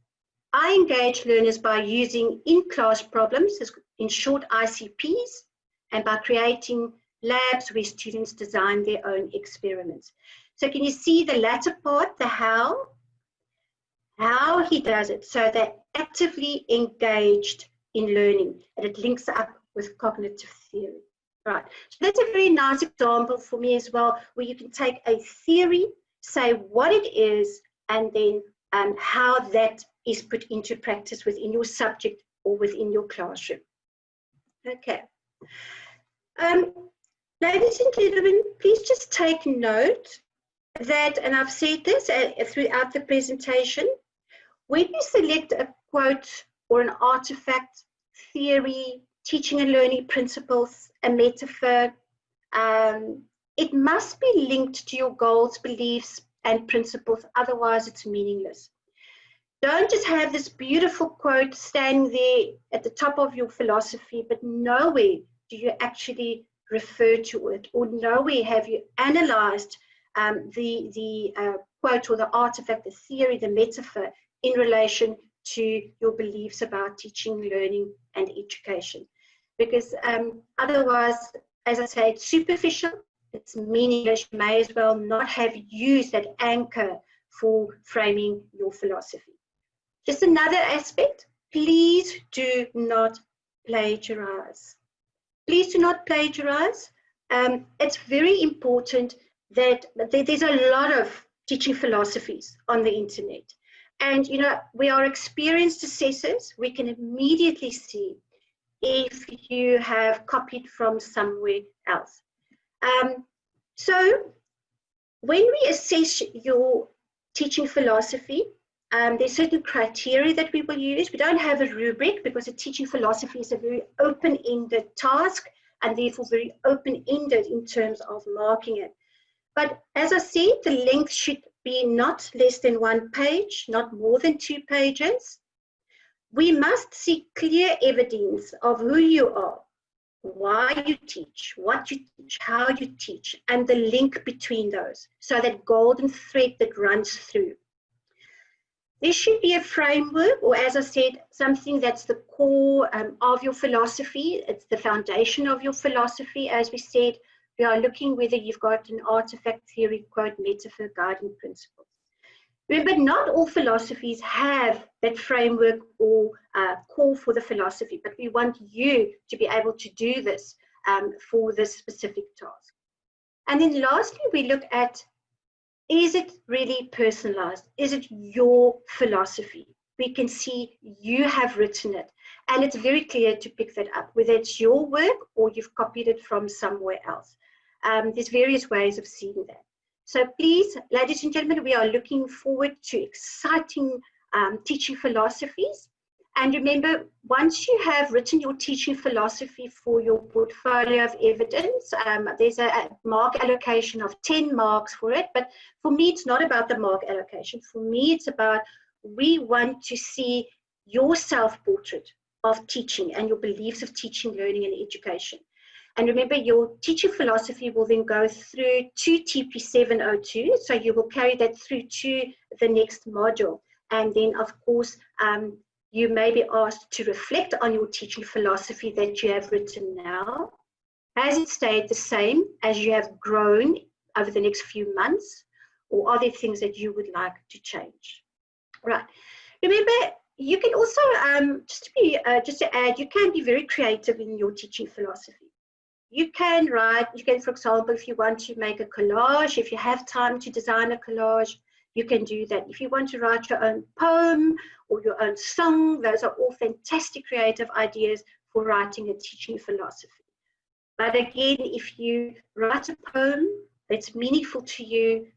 I engage learners by using in-class problems, in short ICPs, and by creating labs where students design their own experiments. So can you see the latter part, the how? How he does it. So they're actively engaged in learning, and it links up with cognitive theory. Right, so that's a very nice example for me as well, where you can take a theory, say what it is, and then how that is put into practice within your subject or within your classroom. Okay. Ladies and gentlemen, please just take note that, and I've said this throughout the presentation, when you select a quote or an artifact, theory, teaching and learning principles, a metaphor, it must be linked to your goals, beliefs, and principles, otherwise it's meaningless. Don't just have this beautiful quote standing there at the top of your philosophy, but nowhere do you actually refer to it, or nowhere have you analyzed the quote or the artifact, the theory, the metaphor in relation to your beliefs about teaching, learning, and education. Because otherwise, as I say, it's superficial, it's meaningless. You may as well not have used that anchor for framing your philosophy. Just another aspect, please do not plagiarize. Please do not plagiarize. It's very important that there's a lot of teaching philosophies on the internet. And, you know, we are experienced assessors. We can immediately see if you have copied from somewhere else. So when we assess your teaching philosophy, there's certain criteria that we will use. We don't have a rubric because a teaching philosophy is a very open-ended task and therefore very open-ended in terms of marking it. But as I said, the length should be not less than 1 page, not more than 2 pages. We must see clear evidence of who you are, why you teach, what you teach, how you teach, and the link between those, so that golden thread that runs through. There should be a framework, or as I said, something that's the core of your philosophy. It's the foundation of your philosophy. As we said, we are looking whether you've got an artifact, theory, quote, metaphor, guiding principles. Remember, not all philosophies have that framework or call for the philosophy, but we want you to be able to do this for this specific task. And then lastly, we look at, is it really personalized? Is it your philosophy? We can see you have written it, and it's very clear to pick that up, whether it's your work or you've copied it from somewhere else. There's various ways of seeing that. So please, ladies and gentlemen, we are looking forward to exciting teaching philosophies. And remember, once you have written your teaching philosophy for your portfolio of evidence, there's a mark allocation of 10 marks for it. But for me, it's not about the mark allocation. For me, it's about, we want to see your self-portrait of teaching and your beliefs of teaching, learning, and education. And remember, your teaching philosophy will then go through to TP702. So you will carry that through to the next module. And then, of course, you may be asked to reflect on your teaching philosophy that you have written now. Has it stayed the same as you have grown over the next few months? Or are there things that you would like to change? Right. Remember, you can also, just to add, you can be very creative in your teaching philosophy. You can write, for example, if you want to make a collage, if you have time to design a collage, you can do that. If you want to write your own poem or your own song, those are all fantastic creative ideas for writing a teaching philosophy. But again, if you write a poem that's meaningful to you,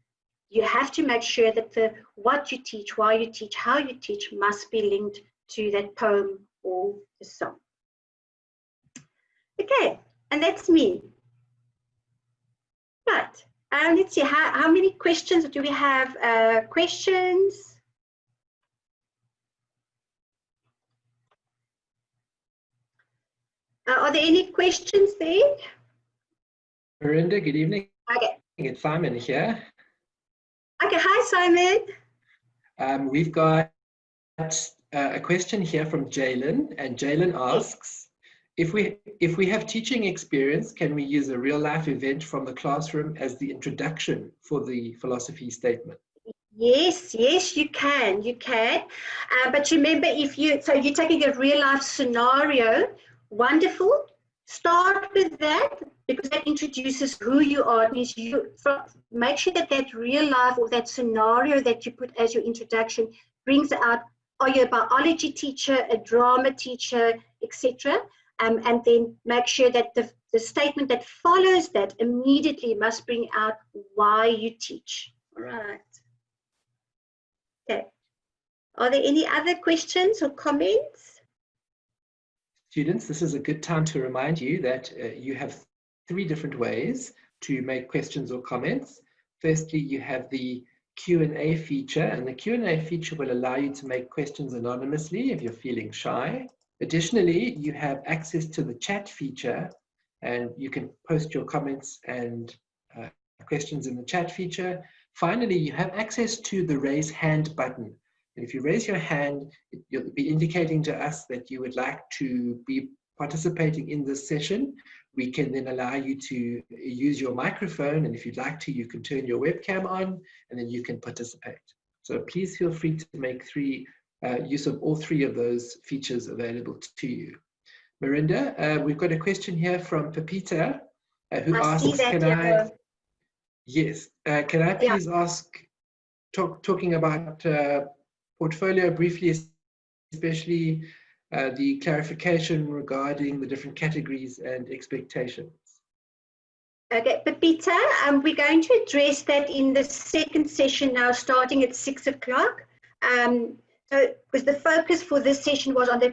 you have to make sure that what you teach, why you teach, how you teach must be linked to that poem or the song. Okay. And that's me. Right. Let's see, how many questions do we have? Questions? Are there any questions there? Miranda, good evening. Okay. It's Simon here. Okay, hi Simon. We've got a question here from Jalen, and Jalen asks, if we have teaching experience, can we use a real life event from the classroom as the introduction for the philosophy statement? Yes, you can. But remember, you're taking a real life scenario, wonderful. Start with that because that introduces who you are. It means make sure that real life or that scenario that you put as your introduction brings out, are you a biology teacher, a drama teacher, etc. And then make sure that the statement that follows that immediately must bring out why you teach. All right. Okay. Are there any other questions or comments? Students, this is a good time to remind you that you have 3 different ways to make questions or comments. Firstly, you have the Q&A feature, and the Q&A feature will allow you to make questions anonymously if you're feeling shy. Additionally, you have access to the chat feature, and you can post your comments and questions in the chat feature. Finally, you have access to the raise hand button. And if you raise your hand, you'll be indicating to us that you would like to be participating in this session. We can then allow you to use your microphone, and if you'd like to, you can turn your webcam on, and then you can participate. So please feel free to make use of all 3 of those features available to you. Mirinda, we've got a question here from Pepita, who asks, can I please ask, talking about portfolio briefly, especially the clarification regarding the different categories and expectations? Okay, Pepita, we're going to address that in the second session now, starting at 6 o'clock. So, because the focus for this session was on the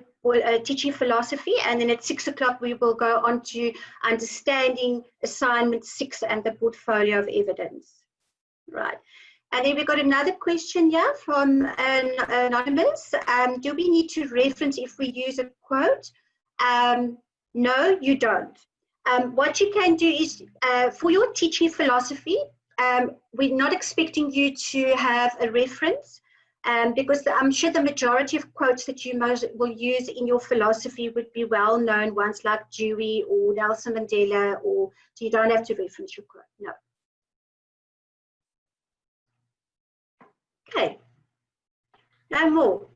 teaching philosophy, and then at 6 o'clock we will go on to understanding assignment 6 and the portfolio of evidence. Right. And then we got another question here from an anonymous. Do we need to reference if we use a quote? No, you don't. What you can do is, for your teaching philosophy, we're not expecting you to have a reference, because I'm sure the majority of quotes that you will use in your philosophy would be well-known ones like Dewey or Nelson Mandela, so you don't have to reference your quote, no. Okay, no more.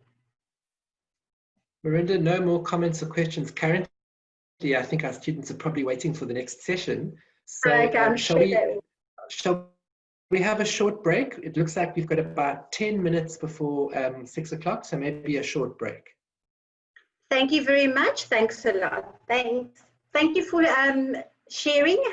Mirinda, no more comments or questions currently. I think our students are probably waiting for the next session. So shall we have a short break? It looks like we've got about 10 minutes before 6 o'clock, so maybe a short break. Thank you very much. Thanks a lot. Thanks. Thank you for sharing.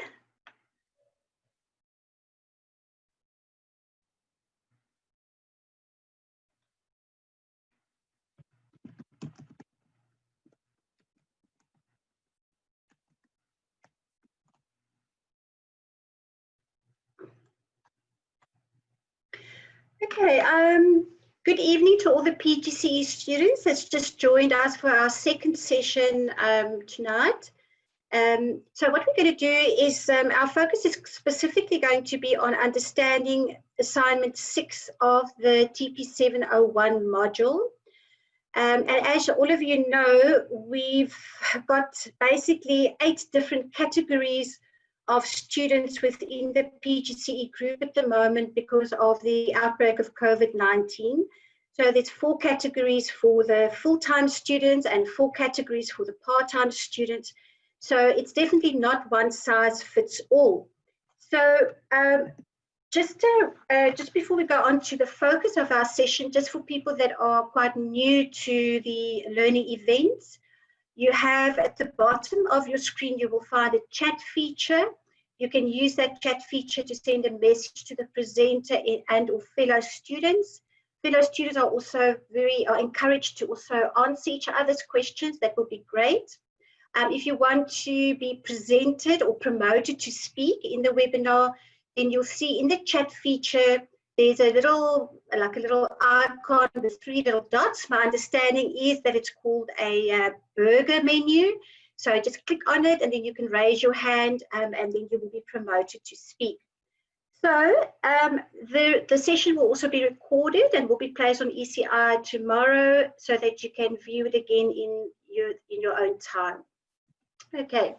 Okay, good evening to all the PGCE students that's just joined us for our second session tonight. So what we're going to do is, our focus is specifically going to be on understanding assignment 6 of the TP701 module. And as all of you know, we've got basically 8 different categories of students within the PGCE group at the moment because of the outbreak of COVID-19. So there's 4 categories for the full-time students and 4 categories for the part-time students. So it's definitely not one size fits all. So just before we go on to the focus of our session, just for people that are quite new to the learning events, you have at the bottom of your screen, you will find a chat feature. You can use that chat feature to send a message to the presenter and or fellow students. Fellow students are also are encouraged to also answer each other's questions. That would be great. If you want to be presented or promoted to speak in the webinar, then you'll see in the chat feature, there's a little icon with 3 little dots. My understanding is that it's called a burger menu. So just click on it and then you can raise your hand and then you will be promoted to speak. So the session will also be recorded and will be placed on ECI tomorrow so that you can view it again in your own time. Okay,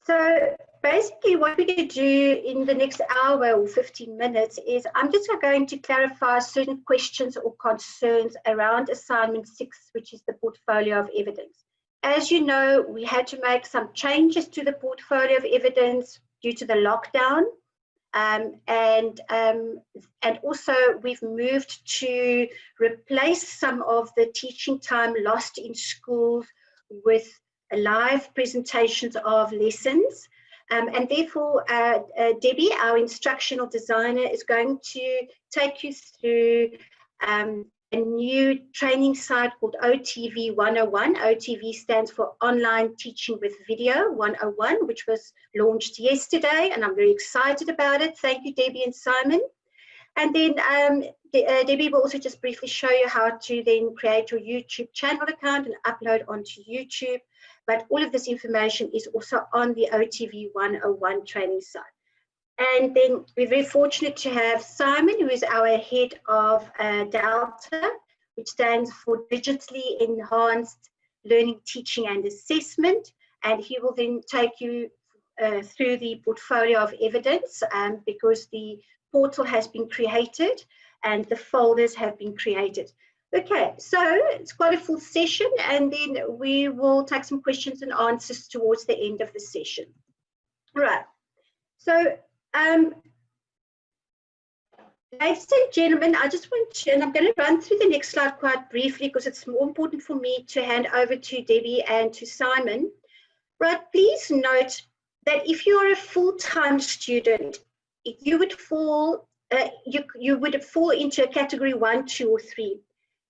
so basically what we're going to do in the next hour or 15 minutes is I'm just going to clarify certain questions or concerns around assignment 6, which is the portfolio of evidence. As you know, we had to make some changes to the portfolio of evidence due to the lockdown. And also we've moved to replace some of the teaching time lost in schools with live presentations of lessons. And therefore, Debbie, our instructional designer, is going to take you through a new training site called OTV 101. OTV stands for Online Teaching with Video 101, which was launched yesterday, and I'm very excited about it. Thank you, Debbie and Simon. And then Debbie will also just briefly show you how to then create your YouTube channel account and upload onto YouTube. But all of this information is also on the OTV 101 training site. And then we're very fortunate to have Simon, who is our head of Delta, which stands for Digitally Enhanced Learning, Teaching and Assessment. And he will then take you through the portfolio of evidence because the portal has been created and the folders have been created. Okay, so it's quite a full session, and then we will take some questions and answers towards the end of the session. All right, so ladies and gentlemen, I just want to, and I'm going to run through the next slide quite briefly because it's more important for me to hand over to Debbie and to Simon. Right, please note that if you are a full-time student, you would fall, you would fall into a category 1, 2, or 3.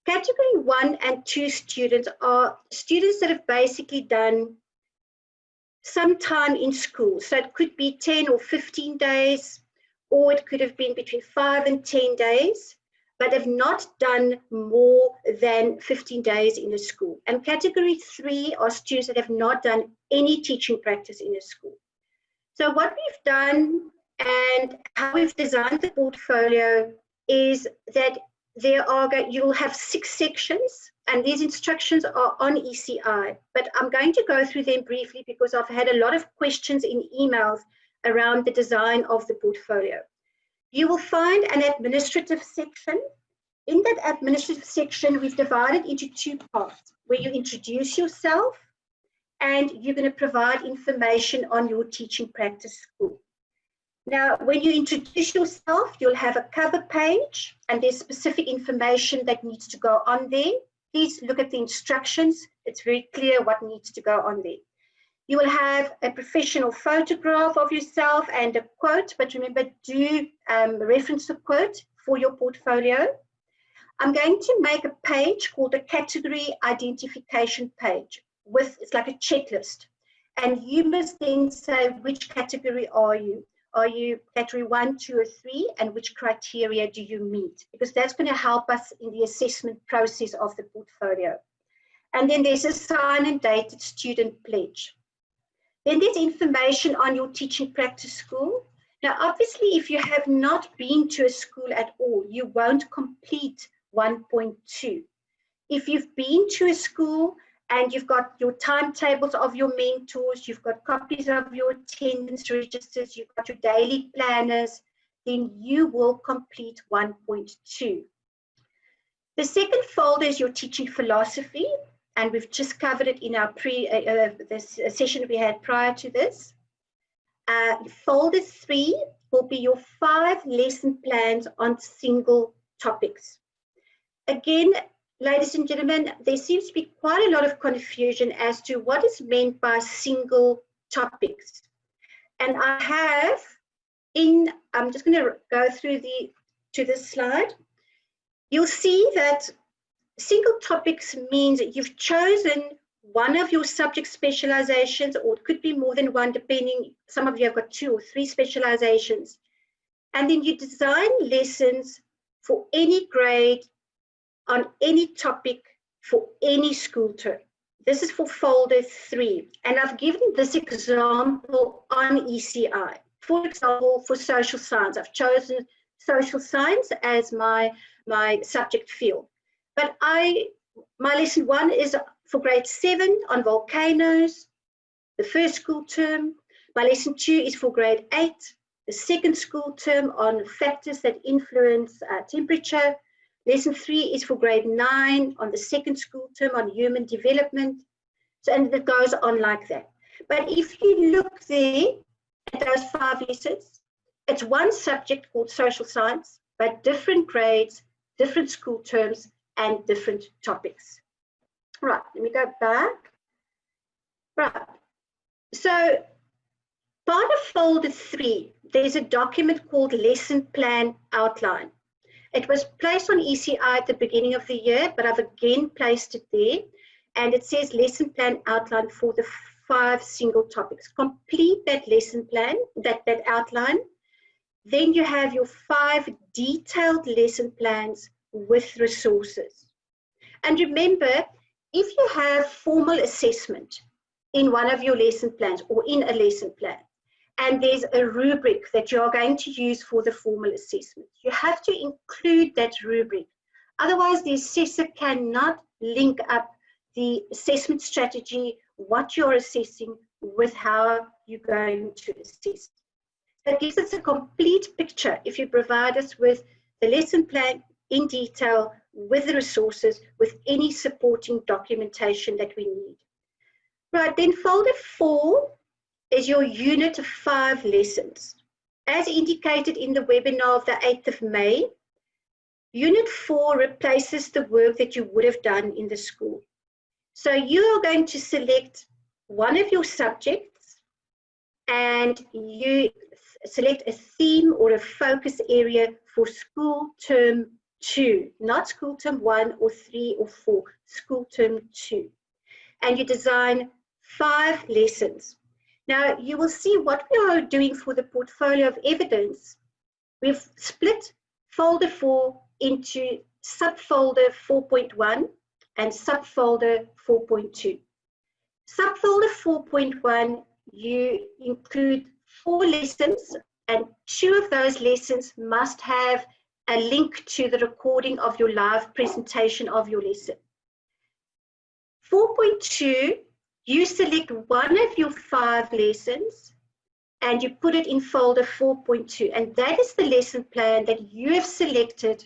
Category 1 and 2 students are students that have basically done some time in school. So it could be 10 or 15 days, or it could have been between 5 and 10 days, but have not done more than 15 days in a school. And category 3 are students that have not done any teaching practice in a school. So what we've done and how we've designed the portfolio is that you'll have 6 sections, and these instructions are on ECI, but I'm going to go through them briefly because I've had a lot of questions in emails around the design of the portfolio. You will find an administrative section. In that administrative section, we've divided into 2 parts, where you introduce yourself and you're going to provide information on your teaching practice school. Now, when you introduce yourself, you'll have a cover page, and there's specific information that needs to go on there. Please look at the instructions. It's very clear what needs to go on there. You will have a professional photograph of yourself and a quote, but remember, do reference the quote for your portfolio. I'm going to make a page called a category identification page it's like a checklist. And you must then say, which category are you? Are you category 1, 2, or 3, and which criteria do you meet? Because that's going to help us in the assessment process of the portfolio. And then there's a signed and dated student pledge. Then there's information on your teaching practice school. Now, obviously, if you have not been to a school at all, you won't complete 1.2. If you've been to a school and you've got your timetables of your mentors, you've got copies of your attendance registers, you've got your daily planners, then you will complete 1.2. The second folder is your teaching philosophy, and we've just covered it in our this session we had prior to this. Folder 3 will be your 5 lesson plans on single topics. Again, ladies and gentlemen, there seems to be quite a lot of confusion as to what is meant by single topics. And I have I'm just going to go through to this slide. You'll see that single topics means that you've chosen one of your subject specializations, or it could be more than one, depending. Some of you have got 2 or 3 specializations. And then you design lessons for any grade on any topic for any school term. This is for folder 3. And I've given this example on ECI. For example, for social science, I've chosen social science as my subject field. But my lesson 1 is for grade 7 on volcanoes, the first school term. My lesson 2 is for grade 8, the second school term on factors that influence temperature. Lesson 3 is for grade 9 on the second school term on human development. So, and it goes on like that. But if you look there at those 5 lessons, it's one subject called social science, but different grades, different school terms, and different topics. Right, let me go back. Right, so part of folder 3, there's a document called Lesson Plan Outline. It was placed on ECI at the beginning of the year, but I've again placed it there. And it says Lesson Plan Outline for the 5 single topics. Complete that lesson plan, that outline. Then you have your 5 detailed lesson plans with resources. And remember, if you have formal assessment in one of your lesson plans or in a lesson plan, and there's a rubric that you're going to use for the formal assessment, you have to include that rubric. Otherwise, the assessor cannot link up the assessment strategy, what you're assessing, with how you're going to assess. That gives us a complete picture if you provide us with the lesson plan in detail, with the resources, with any supporting documentation that we need. Right, then folder 4 is your unit of 5 lessons. As indicated in the webinar of the 8th of May, unit 4 replaces the work that you would have done in the school. So you are going to select one of your subjects and you select a theme or a focus area for school term 2, not school term 1 or 3 or 4, school term 2. And you design 5 lessons. Now you will see what we are doing for the portfolio of evidence. We've split folder 4 into subfolder 4.1 and subfolder 4.2. Subfolder 4.1, you include 4 lessons, and 2 of those lessons must have a link to the recording of your live presentation of your lesson. 4.2, you select one of your 5 lessons and you put it in folder 4.2, and that is the lesson plan that you have selected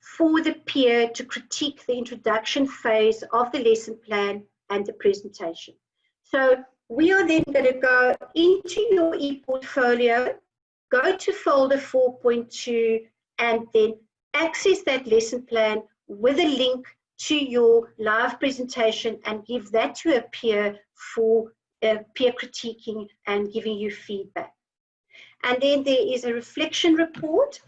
for the peer to critique the introduction phase of the lesson plan and the presentation. So we are then going to go into your e-portfolio, go to folder 4.2, and then access that lesson plan with a link to your live presentation and give that to a peer for peer critiquing and giving you feedback. And then there is a reflection report.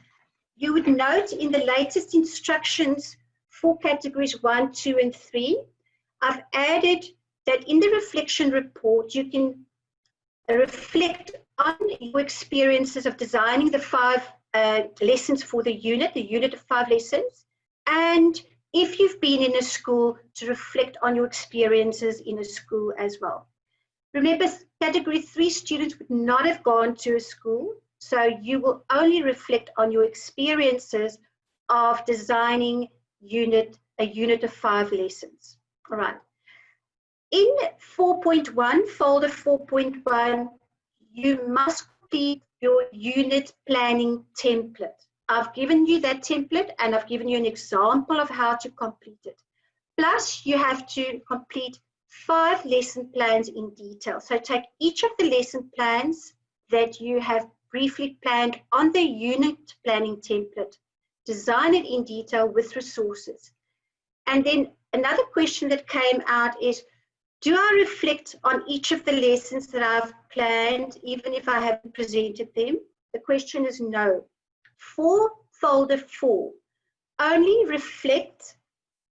You would note in the latest instructions for categories 1, 2, and 3, I've added that in the reflection report, you can reflect on your experiences of designing the 5 lessons for the unit of 5 lessons, and if you've been in a school, to reflect on your experiences in a school as well. Remember, category 3 students would not have gone to a school, so you will only reflect on your experiences of designing a unit of 5 lessons. All right. In 4.1, folder 4.1, you must complete your unit planning template. I've given you that template and I've given you an example of how to complete it. Plus, you have to complete 5 lesson plans in detail. So take each of the lesson plans that you have briefly planned on the unit planning template, design it in detail with resources. And then another question that came out is, do I reflect on each of the lessons that I've planned, even if I haven't presented them? The question is no. For folder 4, only reflect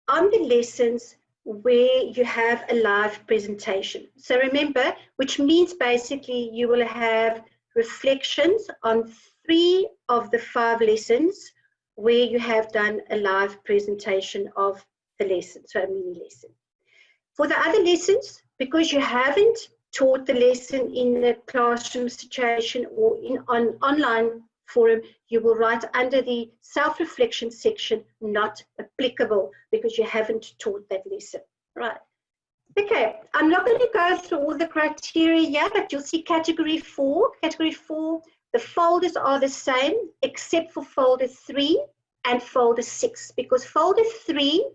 on the lessons where you have a live presentation. So remember, which means basically you will have reflections on 3 of the 5 lessons where you have done a live presentation of the lesson, so a mini lesson. For the other lessons, because you haven't taught the lesson in a classroom situation or in on online forum, you will write under the self-reflection section, not applicable, because you haven't taught that lesson. Right. Okay, I'm not going to go through all the criteria here, but you'll see category 4. Category 4, the folders are the same, except for folder 3 and folder 6, because folder 3,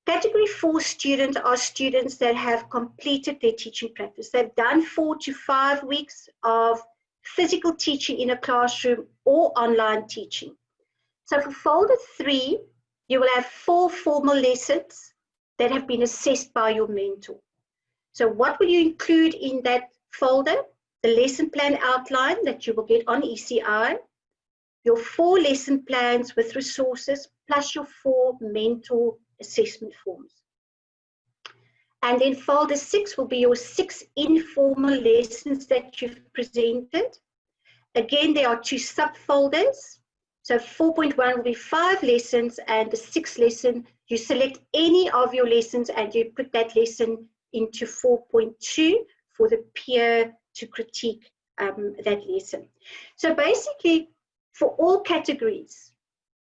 category 4 students are students that have completed their teaching practice. They've done 4 to 5 weeks of physical teaching in a classroom or online teaching. So for folder 3, you will have 4 formal lessons that have been assessed by your mentor. So what will you include in that folder? The lesson plan outline that you will get on ECI, your 4 lesson plans with resources, plus your 4 mentor assessment forms. And then folder 6 will be your 6 informal lessons that you've presented. Again, there are 2 subfolders. So 4.1 will be 5 lessons, and the 6th lesson, you select any of your lessons and you put that lesson into 4.2 for the peer to critique that lesson. So basically, for all categories,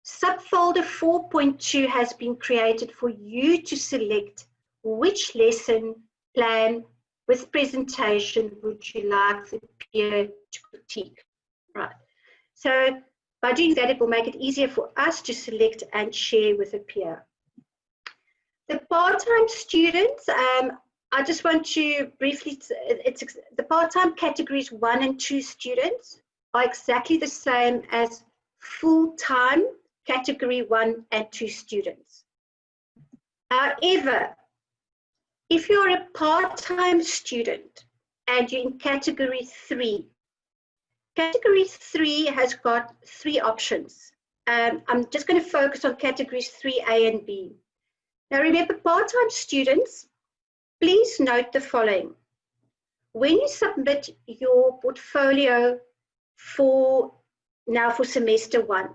subfolder 4.2 has been created for you to select which lesson plan with presentation would you like the peer to critique. Right. So by doing that, it will make it easier for us to select and share with a peer. The part-time students, I just want to briefly, the part-time categories 1 and 2 students are exactly the same as full-time category 1 and 2 students. However, if you're a part-time student and you're in category 3, category 3 has got 3 options. I'm just going to focus on categories 3A and B. Now remember, part-time students, please note the following. When you submit your portfolio for semester 1,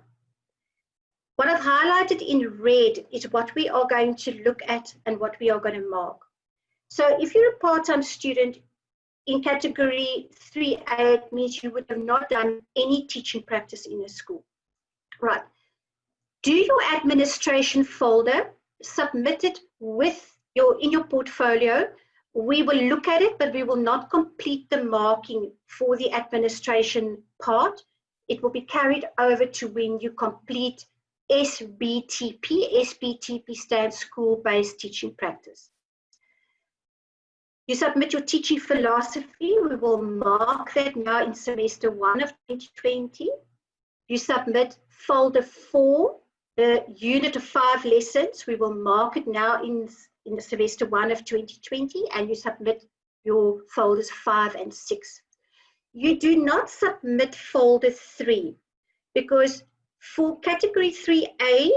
what I've highlighted in red is what we are going to look at and what we are going to mark. So if you're a part-time student in category 3A, it means you would have not done any teaching practice in a school. Right. Do your administration folder, submit it with in your portfolio. We will look at it, but we will not complete the marking for the administration part. It will be carried over to when you complete SBTP. SBTP stands School-Based Teaching Practice. You submit your teaching philosophy. We will mark that now in semester 1 of 2020. You submit folder 4, the unit of 5 lessons. We will mark it now in the semester 1 of 2020, and you submit your folders 5 and 6. You do not submit folder 3, because for category 3A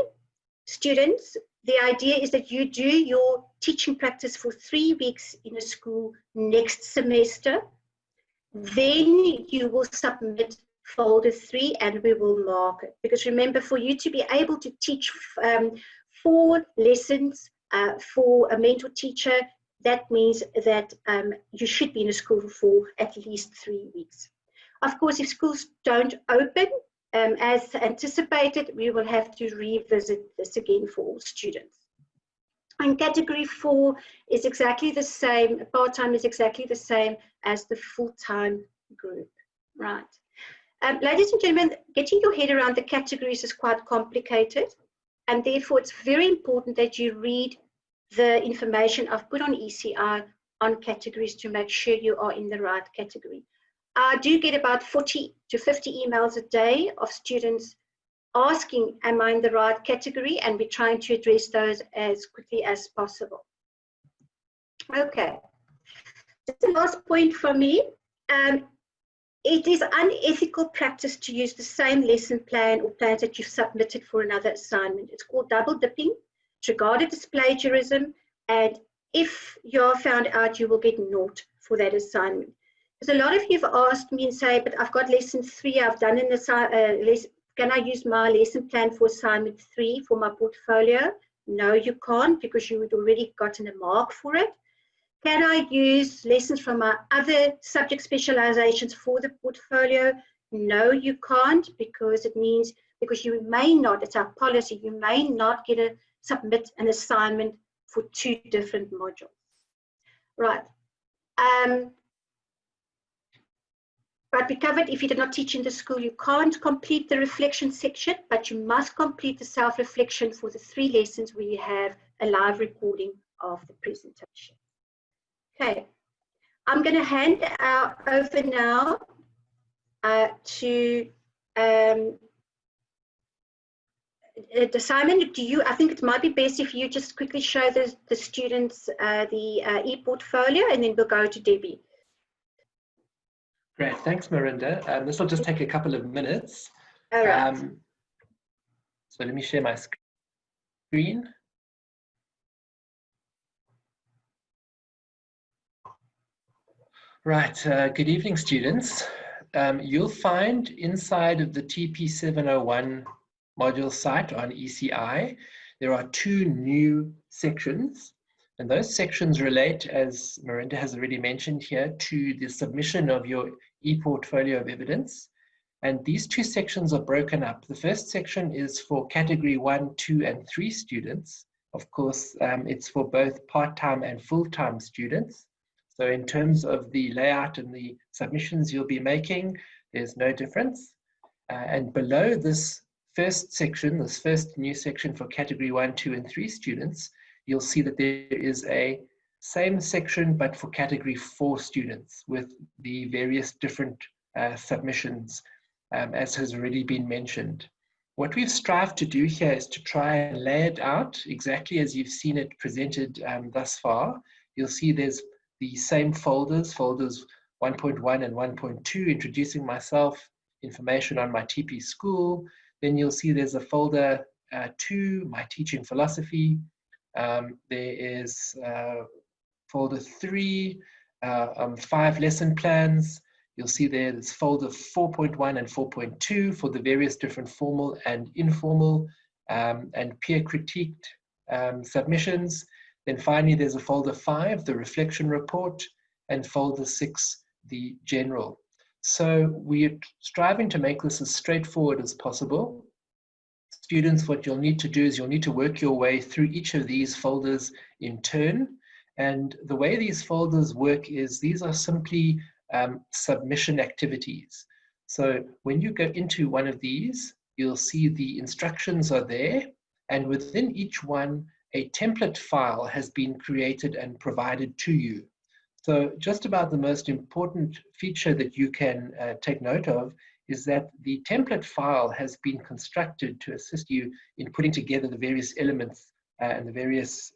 students, the idea is that you do your teaching practice for 3 weeks in a school next semester. Then you will submit folder 3 and we will mark it. Because remember, for you to be able to teach 4 lessons for a mentor teacher, that means that you should be in a school for at least 3 weeks. Of course, if schools don't open as anticipated, we will have to revisit this again for all students. And category 4 is exactly the same, part-time is exactly the same as the full-time group, right? Ladies and gentlemen, getting your head around the categories is quite complicated, and therefore it's very important that you read the information I've put on ECI on categories to make sure you are in the right category. I do get about 40 to 50 emails a day of students asking, am I in the right category? And we're trying to address those as quickly as possible. Okay, just the last point from me. It is unethical practice to use the same lesson plan or plans that you've submitted for another assignment. It's called double dipping. It's regarded as plagiarism, and if you're found out, you will get naught for that assignment. Because a lot of you have asked me and say, but I've got lesson 3, I've done an assignment, can I use my lesson plan for assignment 3 for my portfolio? No, you can't, because you had already gotten a mark for it. Can I use lessons from my other subject specializations for the portfolio? No, you can't, because it means, because you may not, it's our policy, you may not get to submit an assignment for 2 different modules. Right. But we covered, if you did not teach in the school, you can't complete the reflection section, but you must complete the self-reflection for the 3 lessons where you have a live recording of the presentation. Okay, I'm going to hand over now to Simon. I think it might be best if you just quickly show the students the e-portfolio, and then we'll go to Debbie. Great, thanks, Miranda. This will just take a couple of minutes. All right. So let me share my screen. Right, good evening, students. You'll find inside of the TP701 module site on ECI, there are 2 new sections. And those sections relate, as Miranda has already mentioned here, to the submission of your e-portfolio of evidence. And these 2 sections are broken up. The first section is for category 1, 2, and 3 students. Of course, it's for both part-time and full-time students. So in terms of the layout and the submissions you'll be making, there's no difference. And below this first section, this first new section for category 1, 2, and 3 students, you'll see that there is a same section, but for category 4 students with the various different submissions, as has already been mentioned. What we've strived to do here is to try and lay it out exactly as you've seen it presented thus far. You'll see there's the same folders 1.1 and 1.2, introducing myself, information on my TP school. Then you'll see there's a folder 2, my teaching philosophy. There is folder 3, 5 lesson plans. You'll see there's folder 4.1 and 4.2 for the various different formal and informal and peer critiqued submissions. Then finally, there's a folder 5, the reflection report, and folder 6, the general. So we're striving to make this as straightforward as possible. Students, what you'll need to do is you'll need to work your way through each of these folders in turn. And the way these folders work is these are simply submission activities. So when you go into one of these, you'll see the instructions are there, and within each one, a template file has been created and provided to you. So just about the most important feature that you can take note of is that the template file has been constructed to assist you in putting together the various elements and the various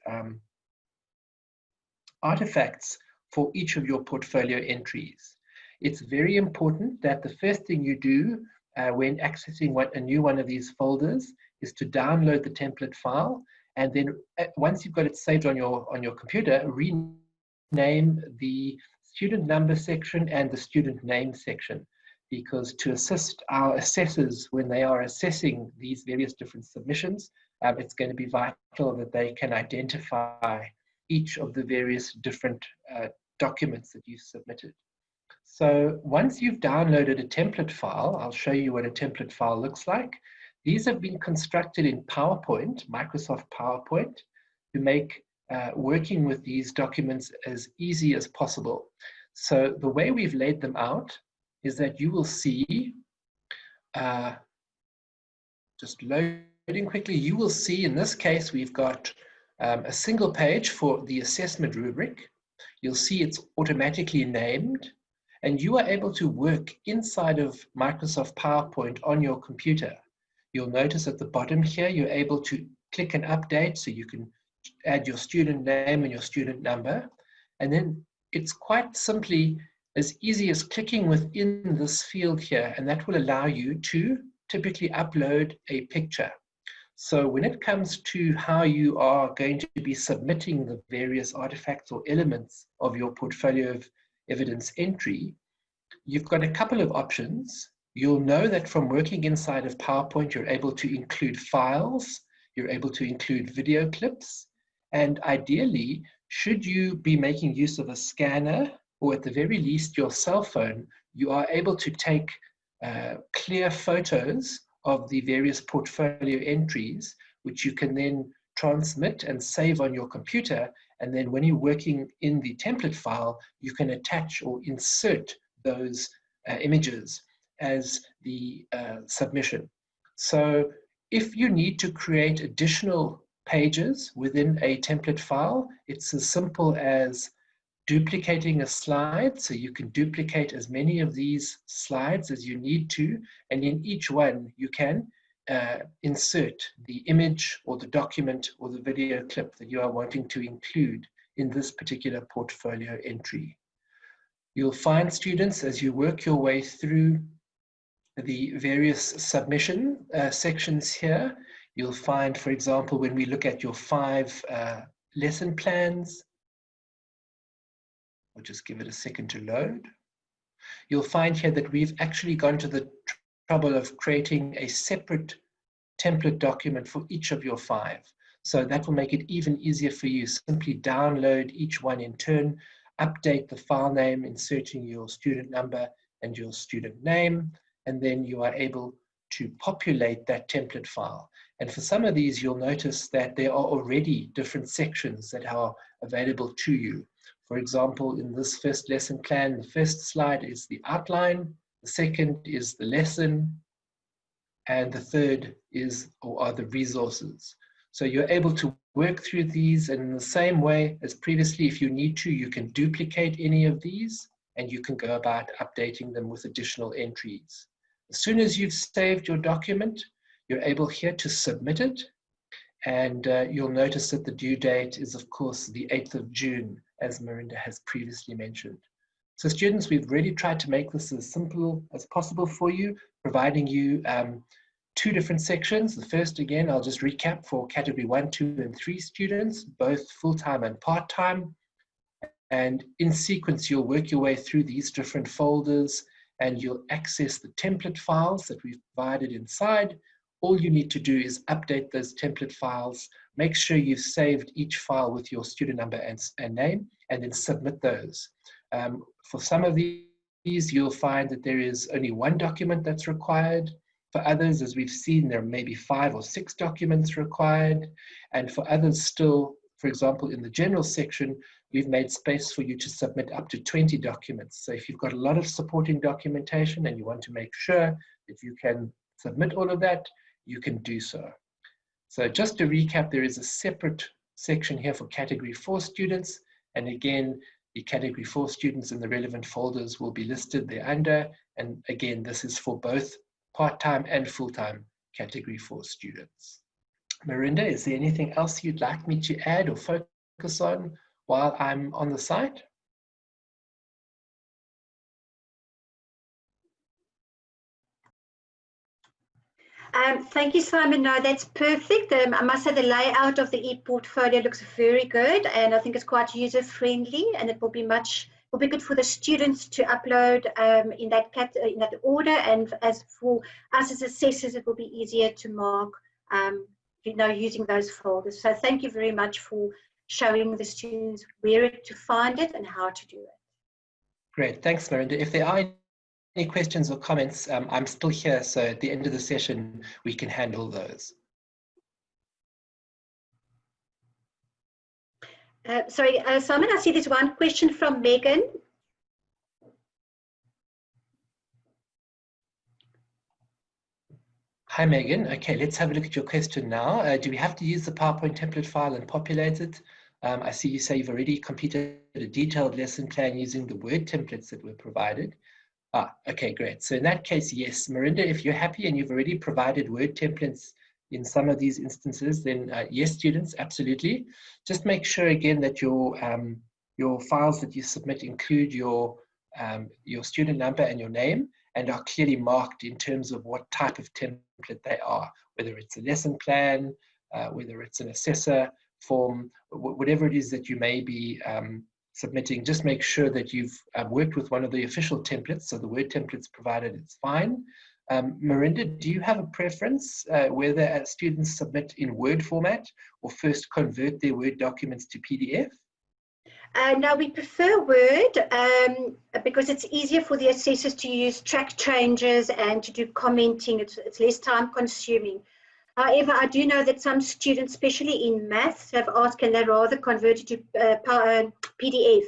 artifacts for each of your portfolio entries. It's very important that the first thing you do when accessing a new one of these folders is to download the template file, and then once you've got it saved on your computer, rename the student number section and the student name section, because to assist our assessors when they are assessing these various different submissions, it's going to be vital that they can identify each of the various different documents that you've submitted. So once you've downloaded a template file, I'll show you what a template file looks like. These have been constructed in PowerPoint, Microsoft PowerPoint, to make working with these documents as easy as possible. So the way we've laid them out is that you will see, just loading quickly, you will see in this case we've got a single page for the assessment rubric. You'll see it's automatically named, and you are able to work inside of Microsoft PowerPoint on your computer. You'll notice at the bottom here, you're able to click and update, so you can add your student name and your student number. And then it's quite simply as easy as clicking within this field here, and that will allow you to typically upload a picture. So when it comes to how you are going to be submitting the various artifacts or elements of your portfolio of evidence entry, you've got a couple of options. You'll know that from working inside of PowerPoint, you're able to include files, you're able to include video clips, and ideally, should you be making use of a scanner, or at the very least your cell phone, you are able to take clear photos of the various portfolio entries, which you can then transmit and save on your computer. And then when you're working in the template file, you can attach or insert those images as the submission. So if you need to create additional pages within a template file, it's as simple as duplicating a slide. So you can duplicate as many of these slides as you need to, and in each one you can insert the image or the document or the video clip that you are wanting to include in this particular portfolio entry. You'll find, students, as you work your way through the various submission sections here, you'll find, for example, when we look at your 5 lesson plans, I'll just give it a second to load. You'll find here that we've actually gone to the trouble of creating a separate template document for each of your 5. So that will make it even easier for you. Simply download each one in turn, update the file name, inserting your student number and your student name, and then you are able to populate that template file. And for some of these, you'll notice that there are already different sections that are available to you. For example, in this first lesson plan, the first slide is the outline, the second is the lesson, and the third is or are the resources. So you're able to work through these, and in the same way as previously, if you need to, you can duplicate any of these, and you can go about updating them with additional entries. As soon as you've saved your document, you're able here to submit it, and you'll notice that the due date is, of course, the 8th of June, as Marinda has previously mentioned. So students, we've really tried to make this as simple as possible for you, providing you 2 different sections. The first, again, I'll just recap for category 1, 2, and 3 students, both full-time and part-time. And in sequence, you'll work your way through these different folders, and you'll access the template files that we've provided inside. All you need to do is update those template files, make sure you've saved each file with your student number and name, and then submit those. For some of these, you'll find that there is only 1 document that's required. For others, as we've seen, there may be 5 or 6 documents required. And for others still, for example, in the general section, we've made space for you to submit up to 20 documents. So if you've got a lot of supporting documentation and you want to make sure that you can submit all of that, you can do so. So just to recap, there is a separate section here for category 4 students. And again, the category 4 students in the relevant folders will be listed there under. And again, this is for both part-time and full-time category 4 students. Marinda, is there anything else you'd like me to add or focus on while I'm on the site? Thank you, Simon. No, that's perfect. I must say the layout of the e-portfolio looks very good, and I think it's quite user-friendly, and it will be good for the students to upload in that order, and as for us as assessors, it will be easier to mark, using those folders. So thank you very much for showing the students where to find it and how to do it. Great, thanks, Marinda. If there are any questions or comments, I'm still here, so at the end of the session, we can handle those. Sorry, Simon, I see there's one question from Megan. Hi, Megan. Okay, let's have a look at your question now. Do we have to use the PowerPoint template file and populate it? I see you say you've already completed a detailed lesson plan using the Word templates that were provided. Okay, great. So in that case, yes, Marinda, if you're happy and you've already provided Word templates in some of these instances, then yes, students, absolutely. Just make sure again that your files that you submit include your student number and your name, and are clearly marked in terms of what type of template they are, whether it's a lesson plan, whether it's an assessor form, whatever it is that you may be submitting. Just make sure that you've worked with one of the official templates, so the Word templates provided, it's fine. Marinda, do you have a preference whether students submit in Word format or first convert their Word documents to PDF? Now we prefer Word because it's easier for the assessors to use track changes and to do commenting. It's less time consuming. However, I do know that some students, especially in maths, have asked can they rather convert it to PDF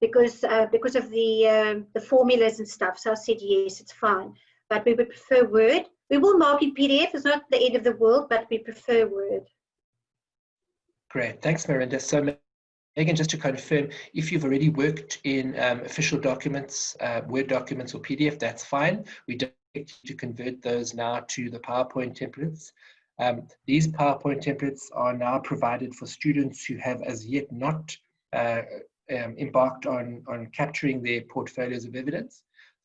because of the formulas and stuff. So I said yes, it's fine, but we would prefer Word. We will mark in PDF. It's not the end of the world, but we prefer Word. Great, thanks, Miranda. So Megan, just to confirm, if you've already worked in official documents, Word documents or PDF, that's fine. We don't need to convert those now to the PowerPoint templates. These PowerPoint templates are now provided for students who have as yet not embarked on capturing their portfolios of evidence.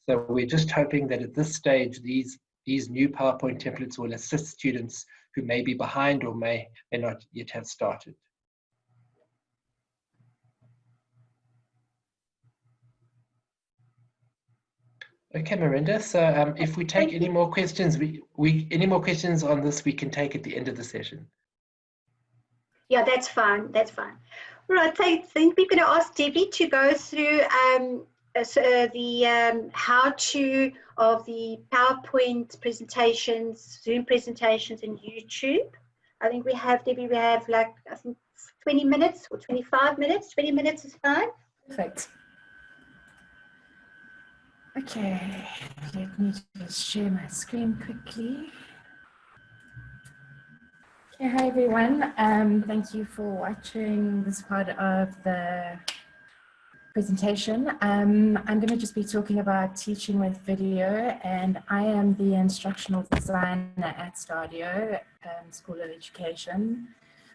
So we're just hoping that at this stage, these new PowerPoint templates will assist students who may be behind or may not yet have started. Okay, Miranda. So if we take any more questions, any more questions on this, we can take at the end of the session. Yeah, that's fine. That's fine. All right. I think we're going to ask Debbie to go through the how-to of the PowerPoint presentations, Zoom presentations, and YouTube. I think we have, Debbie, we have like, I think 20 minutes or 25 minutes. 20 minutes is fine. Perfect. Okay, let me just share my screen quickly. Okay, hi everyone. Thank you for watching this part of the presentation. I'm going to just be talking about teaching with video, and I am the instructional designer at Stadio School of Education.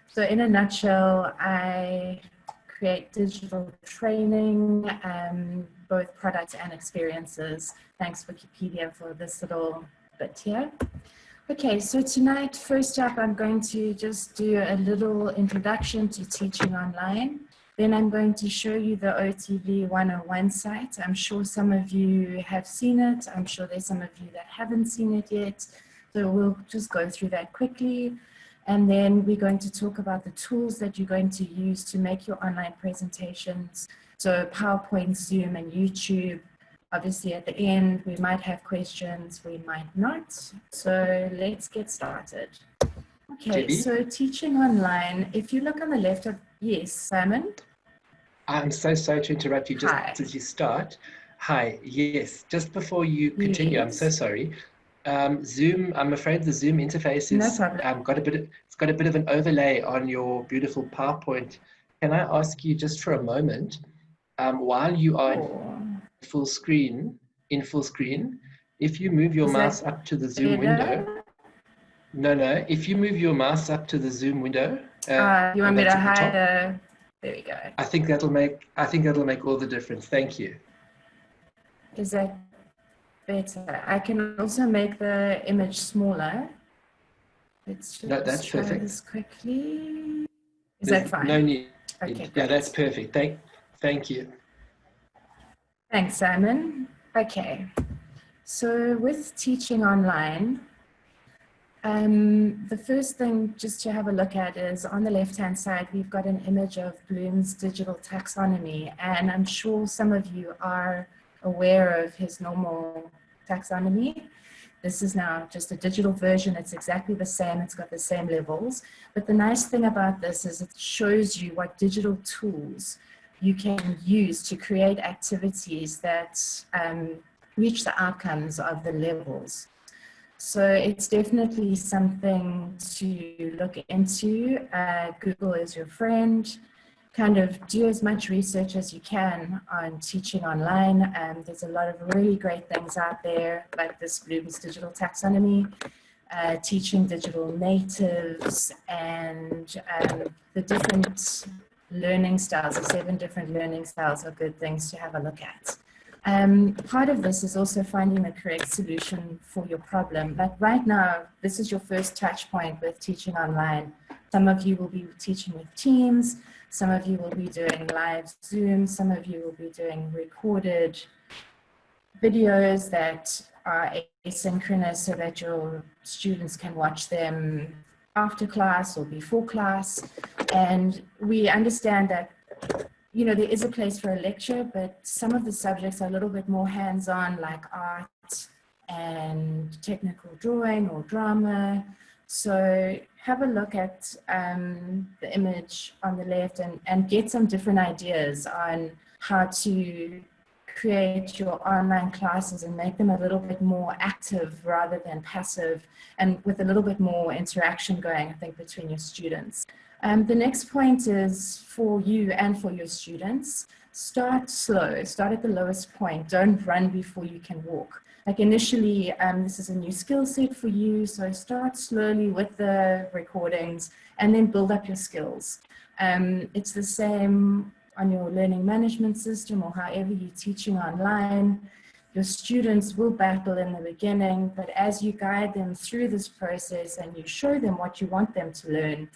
So in a nutshell, I create digital training, both products and experiences. Thanks Wikipedia for this little bit here. Okay, so tonight, first up, I'm going to just do a little introduction to teaching online. Then I'm going to show you the OTV 101 site. I'm sure some of you have seen it. I'm sure there's some of you that haven't seen it yet. So we'll just go through that quickly. And then we're going to talk about the tools that you're going to use to make your online presentations. So PowerPoint, Zoom, and YouTube. Obviously at the end, we might have questions, we might not. So let's get started. Okay, Debbie? So teaching online, if you look on the left of, yes, Simon? I'm so sorry to interrupt you just Hi. as you start. Hi, yes, just before you continue, Yes. I'm so sorry. Zoom, I'm afraid the Zoom interface is it's got a bit of an overlay on your beautiful PowerPoint. Can I ask you just for a moment, while you are in full screen, if you move your mouse up to the Zoom window. No, if you move your mouse up to the Zoom window. You want me to hide there we go. I think that'll make all the difference. Thank you. Is that better? I can also make the image smaller. Let's just that's try perfect. this quickly. Is There's that fine? No need. Okay, great. Yeah, that's perfect. Thank you. Thanks, Simon. Okay, so with teaching online, the first thing just to have a look at is on the left-hand side, we've got an image of Bloom's digital taxonomy, and I'm sure some of you are aware of his normal taxonomy. This is now just a digital version. It's exactly the same. It's got the same levels. But the nice thing about this is it shows you what digital tools you can use to create activities that reach the outcomes of the levels. So it's definitely something to look into. Google is your friend. Kind of do as much research as you can on teaching online. There's a lot of really great things out there, like this Bloom's digital taxonomy, teaching digital natives, and the different learning styles, the 7 different learning styles are good things to have a look at. Part of this is also finding the correct solution for your problem. Like right now, this is your first touch point with teaching online. Some of you will be teaching with Teams, some of you will be doing live Zoom, some of you will be doing recorded videos that are asynchronous so that your students can watch them after class or before class. And we understand that you know, there is a place for a lecture, but some of the subjects are a little bit more hands-on, like art and technical drawing or drama. So have a look at the image on the left and get some different ideas on how to create your online classes and make them a little bit more active rather than passive, and with a little bit more interaction going, I think, between your students. The next point is for you and for your students, start slow, start at the lowest point. Don't run before you can walk. Like initially, this is a new skill set for you, so start slowly with the recordings and then build up your skills. It's the same on your learning management system or however you're teaching online. Your students will battle in the beginning, but as you guide them through this process and you show them what you want them to learn,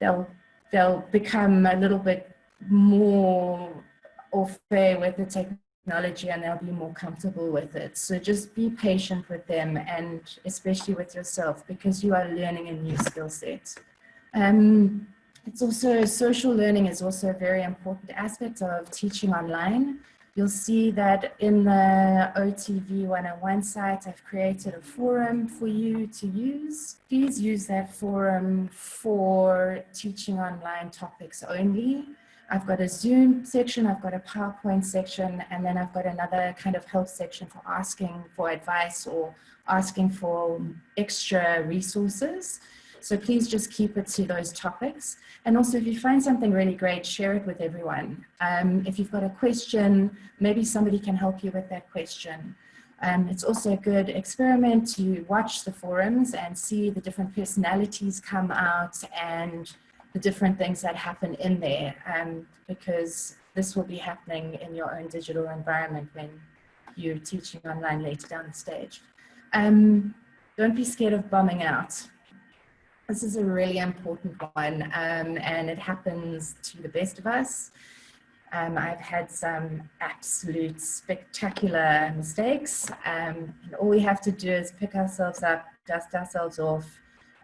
they'll become a little bit more au fait with the technology and they'll be more comfortable with it. So just be patient with them, and especially with yourself, because you are learning a new skill set. It's also, social learning is also a very important aspect of teaching online. You'll see that in the OTV 101 site, I've created a forum for you to use. Please use that forum for teaching online topics only. I've got a Zoom section, I've got a PowerPoint section, and then I've got another kind of help section for asking for advice or asking for extra resources. So please just keep it to those topics. And also, if you find something really great, share it with everyone. If you've got a question, maybe somebody can help you with that question. It's also a good experiment to watch the forums and see the different personalities come out and the different things that happen in there, because this will be happening in your own digital environment when you're teaching online later down the stage. Don't be scared of bombing out. This is a really important one, and it happens to the best of us. I've had some absolute spectacular mistakes, and all we have to do is pick ourselves up, dust ourselves off,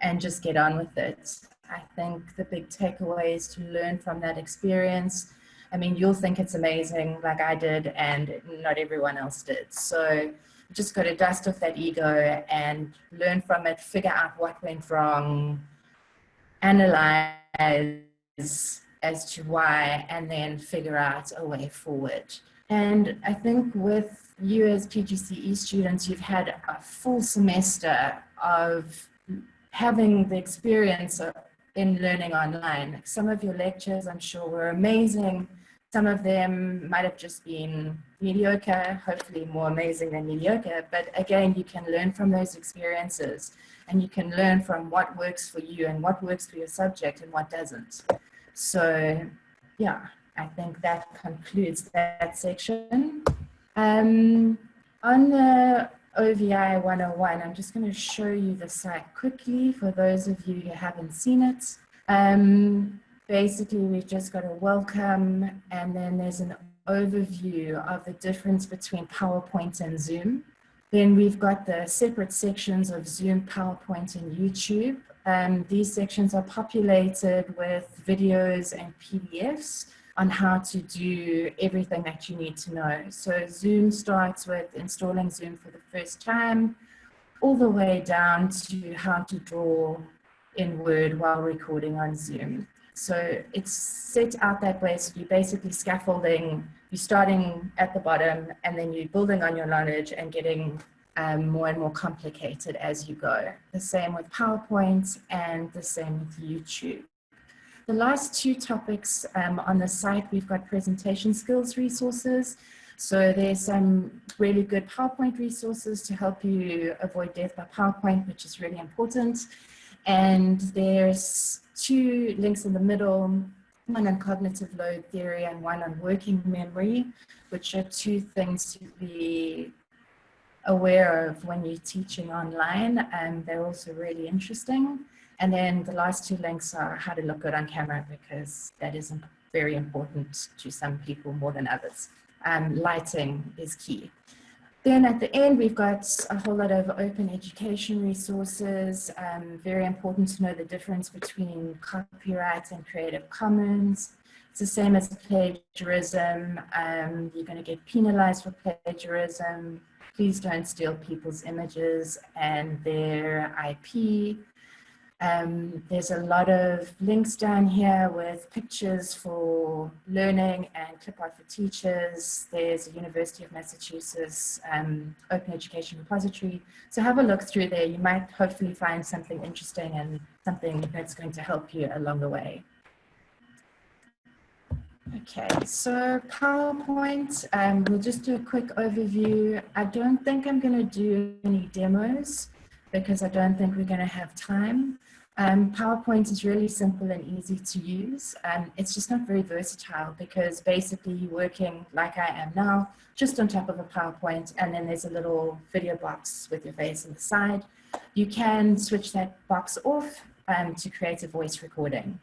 and just get on with it. I think the big takeaway is to learn from that experience. I mean, you'll think it's amazing like I did, and not everyone else did. So you just got to dust off that ego and learn from it, figure out what went wrong, analyze as to why, and then figure out a way forward. And I think with you as PGCE students, you've had a full semester of having the experience in learning online. Some of your lectures, I'm sure, were amazing. Some of them might have just been mediocre, hopefully more amazing than mediocre. But again, you can learn from those experiences, and you can learn from what works for you and what works for your subject and what doesn't. So yeah, I think that concludes that section. On the OVI 101, I'm just going to show you the site quickly for those of you who haven't seen it. Basically, we've just got a welcome, and then there's an overview of the difference between PowerPoint and Zoom. Then we've got the separate sections of Zoom, PowerPoint, and YouTube. These sections are populated with videos and PDFs on how to do everything that you need to know. So Zoom starts with installing Zoom for the first time, all the way down to how to draw in Word while recording on Zoom. So it's set out that way. So you're basically scaffolding, you're starting at the bottom, and then you're building on your knowledge and getting more and more complicated as you go. The same with PowerPoint and the same with YouTube. The last two topics on the site, we've got presentation skills resources. So there's some really good PowerPoint resources to help you avoid death by PowerPoint, which is really important. And there's two links in the middle, one on cognitive load theory and one on working memory, which are two things to be aware of when you're teaching online, and they're also really interesting. And then the last two links are how to look good on camera, because that is very important to some people more than others. Lighting is key. Then at the end, we've got a whole lot of open education resources. Very important to know the difference between copyright and Creative Commons. It's the same as plagiarism. You're going to get penalized for plagiarism. Please don't steal people's images and their IP. There's a lot of links down here with pictures for learning and clip art for teachers. There's a University of Massachusetts open education repository. So have a look through there. You might hopefully find something interesting and something that's going to help you along the way. Okay, so PowerPoint, we'll just do a quick overview. I don't think I'm going to do any demos because I don't think we're going to have time. PowerPoint is really simple and easy to use. It's just not very versatile because basically you're working like I am now, just on top of a PowerPoint, and then there's a little video box with your face on the side. You can switch that box off to create a voice recording.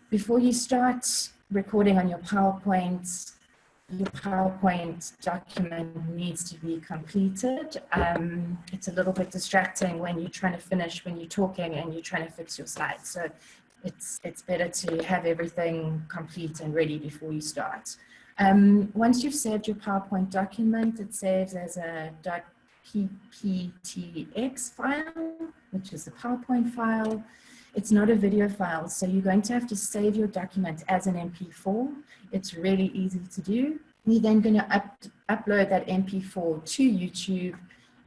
Before you start recording on your PowerPoint document needs to be completed. It's a little bit distracting when you're trying to finish, when you're talking and you're trying to fix your slides. So it's better to have everything complete and ready before you start. Once you've saved your PowerPoint document, it saves as a .pptx file, which is the PowerPoint file. It's not a video file, so you're going to have to save your document as an MP4. It's really easy to do. You're then going to upload that MP4 to YouTube,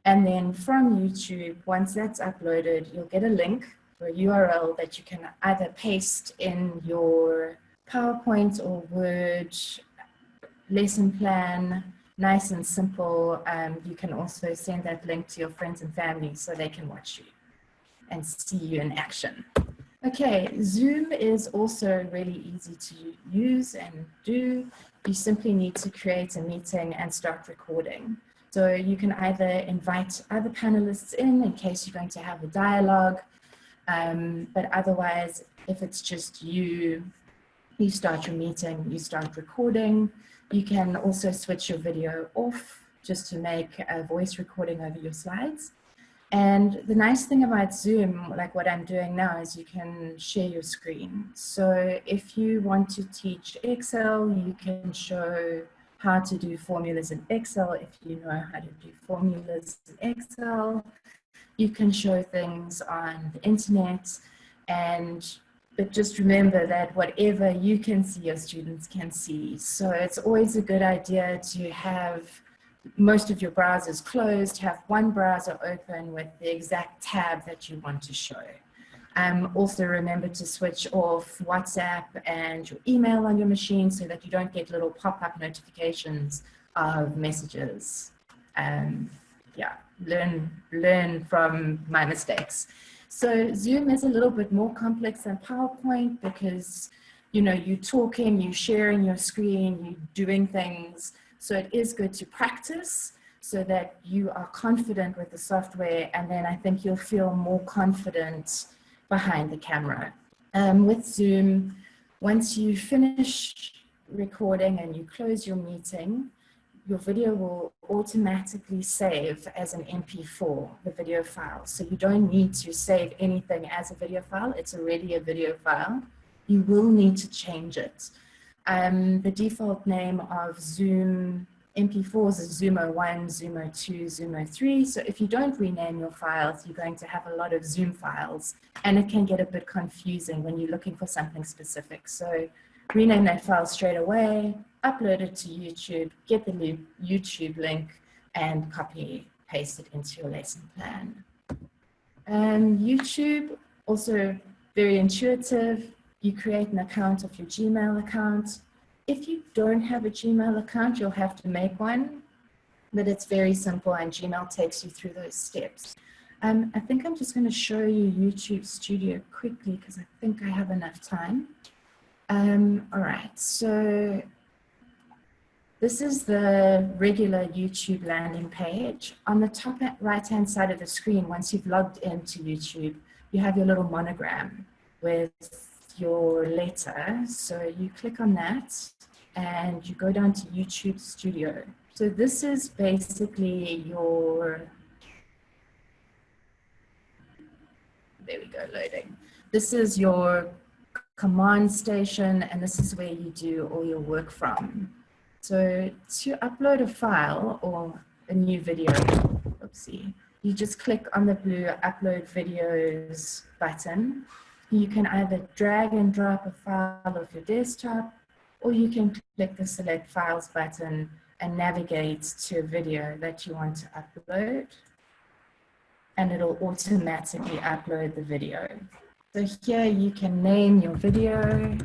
and then from YouTube, once that's uploaded, you'll get a link or a URL that you can either paste in your PowerPoint or Word lesson plan, nice and simple. You can also send that link to your friends and family so they can watch you and see you in action. Okay, Zoom is also really easy to use and do. You simply need to create a meeting and start recording. So you can either invite other panelists in case you're going to have a dialogue, but otherwise, if it's just you, you start your meeting, you start recording. You can also switch your video off just to make a voice recording over your slides. And the nice thing about Zoom, like what I'm doing now, is you can share your screen. So if you want to teach Excel, you can show how to do formulas in Excel. If you know how to do formulas in Excel, you can show things on the internet. But just remember that whatever you can see, your students can see. So it's always a good idea to have most of your browsers closed, have one browser open with the exact tab that you want to show. Also remember to switch off WhatsApp and your email on your machine so that you don't get little pop-up notifications of messages. Yeah, learn from my mistakes. So Zoom is a little bit more complex than PowerPoint because, you know, you're talking, you're sharing your screen, you're doing things. So it is good to practice so that you are confident with the software, and then I think you'll feel more confident behind the camera. With Zoom, once you finish recording and you close your meeting, your video will automatically save as an MP4, the video file. So you don't need to save anything as a video file. It's already a video file. You will need to change it. The default name of Zoom MP4s is Zoom01, Zoom02, Zoom03. So if you don't rename your files, you're going to have a lot of Zoom files, and it can get a bit confusing when you're looking for something specific. So rename that file straight away, upload it to YouTube, get the YouTube link, and copy, paste it into your lesson plan. YouTube, also very intuitive. You create an account of your Gmail account. If you don't have a Gmail account, you'll have to make one, but it's very simple and Gmail takes you through those steps. I think I'm just going to show you YouTube Studio quickly because I think I have enough time. All right, so this is the regular YouTube landing page. On the top right-hand side of the screen, once you've logged into YouTube, you have your little monogram with your letter. So you click on that and you go down to YouTube Studio. So this is basically your, there we go, loading. This is your command station, and this is where you do all your work from. So to upload a file or a new video, oopsie, you just click on the blue upload videos button. You can either drag and drop a file off your desktop, or you can click the select files button and navigate to a video that you want to upload, and it'll automatically upload the video. So here you can name your video,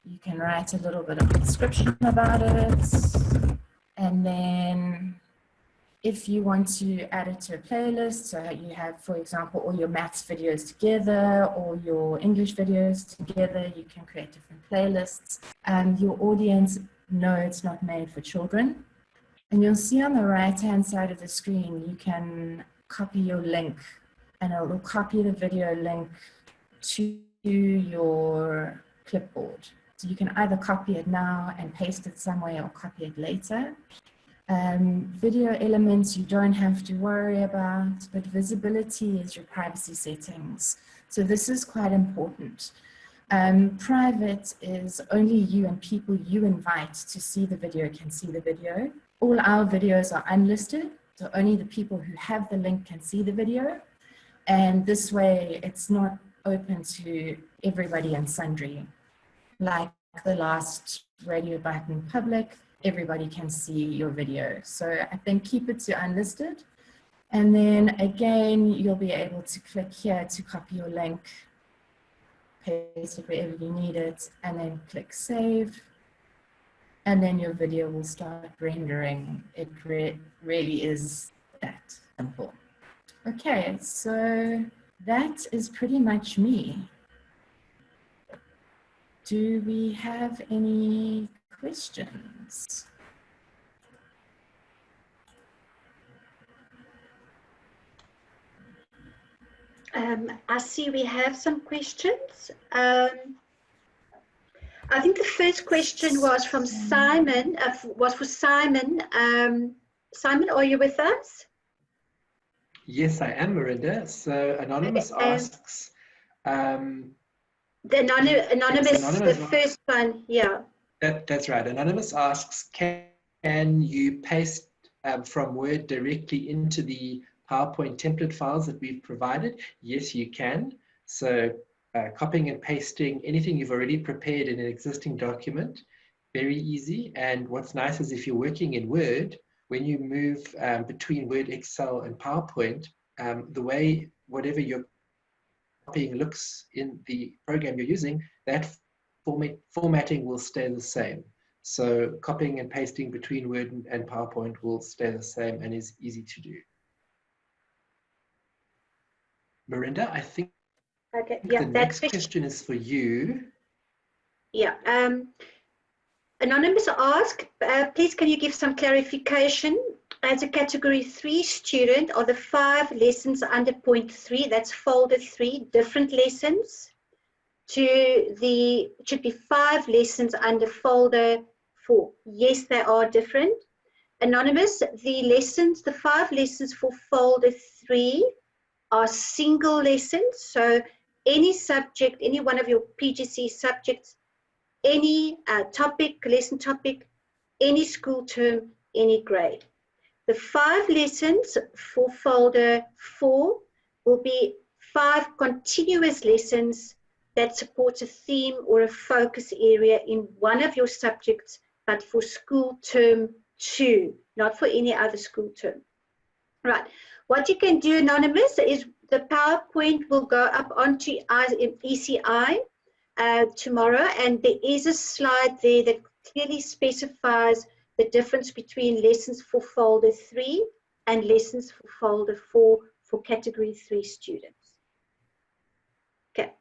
you can write a little bit of a description about it, and then if you want to add it to a playlist, so you have, for example, all your maths videos together or your English videos together, you can create different playlists. Your audience, no, it's not made for children. And you'll see on the right-hand side of the screen, you can copy your link, and it will copy the video link to your clipboard. So you can either copy it now and paste it somewhere, or copy it later. Video elements you don't have to worry about, but visibility is your privacy settings. So this is quite important. Private is only you and people you invite to see the video can see the video. All our videos are unlisted, so only the people who have the link can see the video. And this way it's not open to everybody and sundry. Like the last Radio Button Public, everybody can see your video. So I think keep it to unlisted. And then again, you'll be able to click here to copy your link, paste it wherever you need it, and then click save. And then your video will start rendering. It really is that simple. Okay, so that is pretty much me. Do we have any questions? I see we have some questions. I think the first question was from Simon, was for Simon. Simon, are you with us? Yes, I am, Miranda. So Anonymous asks... the anonymous, the first one, yeah. That's right. Anonymous asks, can you paste from Word directly into the PowerPoint template files that we've provided? Yes, you can. So copying and pasting anything you've already prepared in an existing document, very easy. And what's nice is if you're working in Word, when you move between Word, Excel, and PowerPoint, the way whatever you're copying looks in the program you're using, that formatting will stay the same. So copying and pasting between Word and PowerPoint will stay the same and is easy to do. Miranda, I think the next question is for you. Yeah. Anonymous asked, please can you give some clarification? As a category 3 student, are the 5 lessons under point 3, that's folder 3, different lessons to the, it should be 5 lessons under folder 4. Yes, they are different. Anonymous, the lessons, the 5 lessons for folder 3 are single lessons. So any subject, any one of your PGC subjects, any topic, lesson topic, any school term, any grade. The 5 lessons for folder 4 will be 5 continuous lessons that support a theme or a focus area in one of your subjects, but for school term 2, not for any other school term. Right. What you can do, Anonymous, is the PowerPoint will go up onto ECI tomorrow, and there is a slide there that clearly specifies the difference between lessons for folder 3 and lessons for folder 4 for category 3 students. Okay.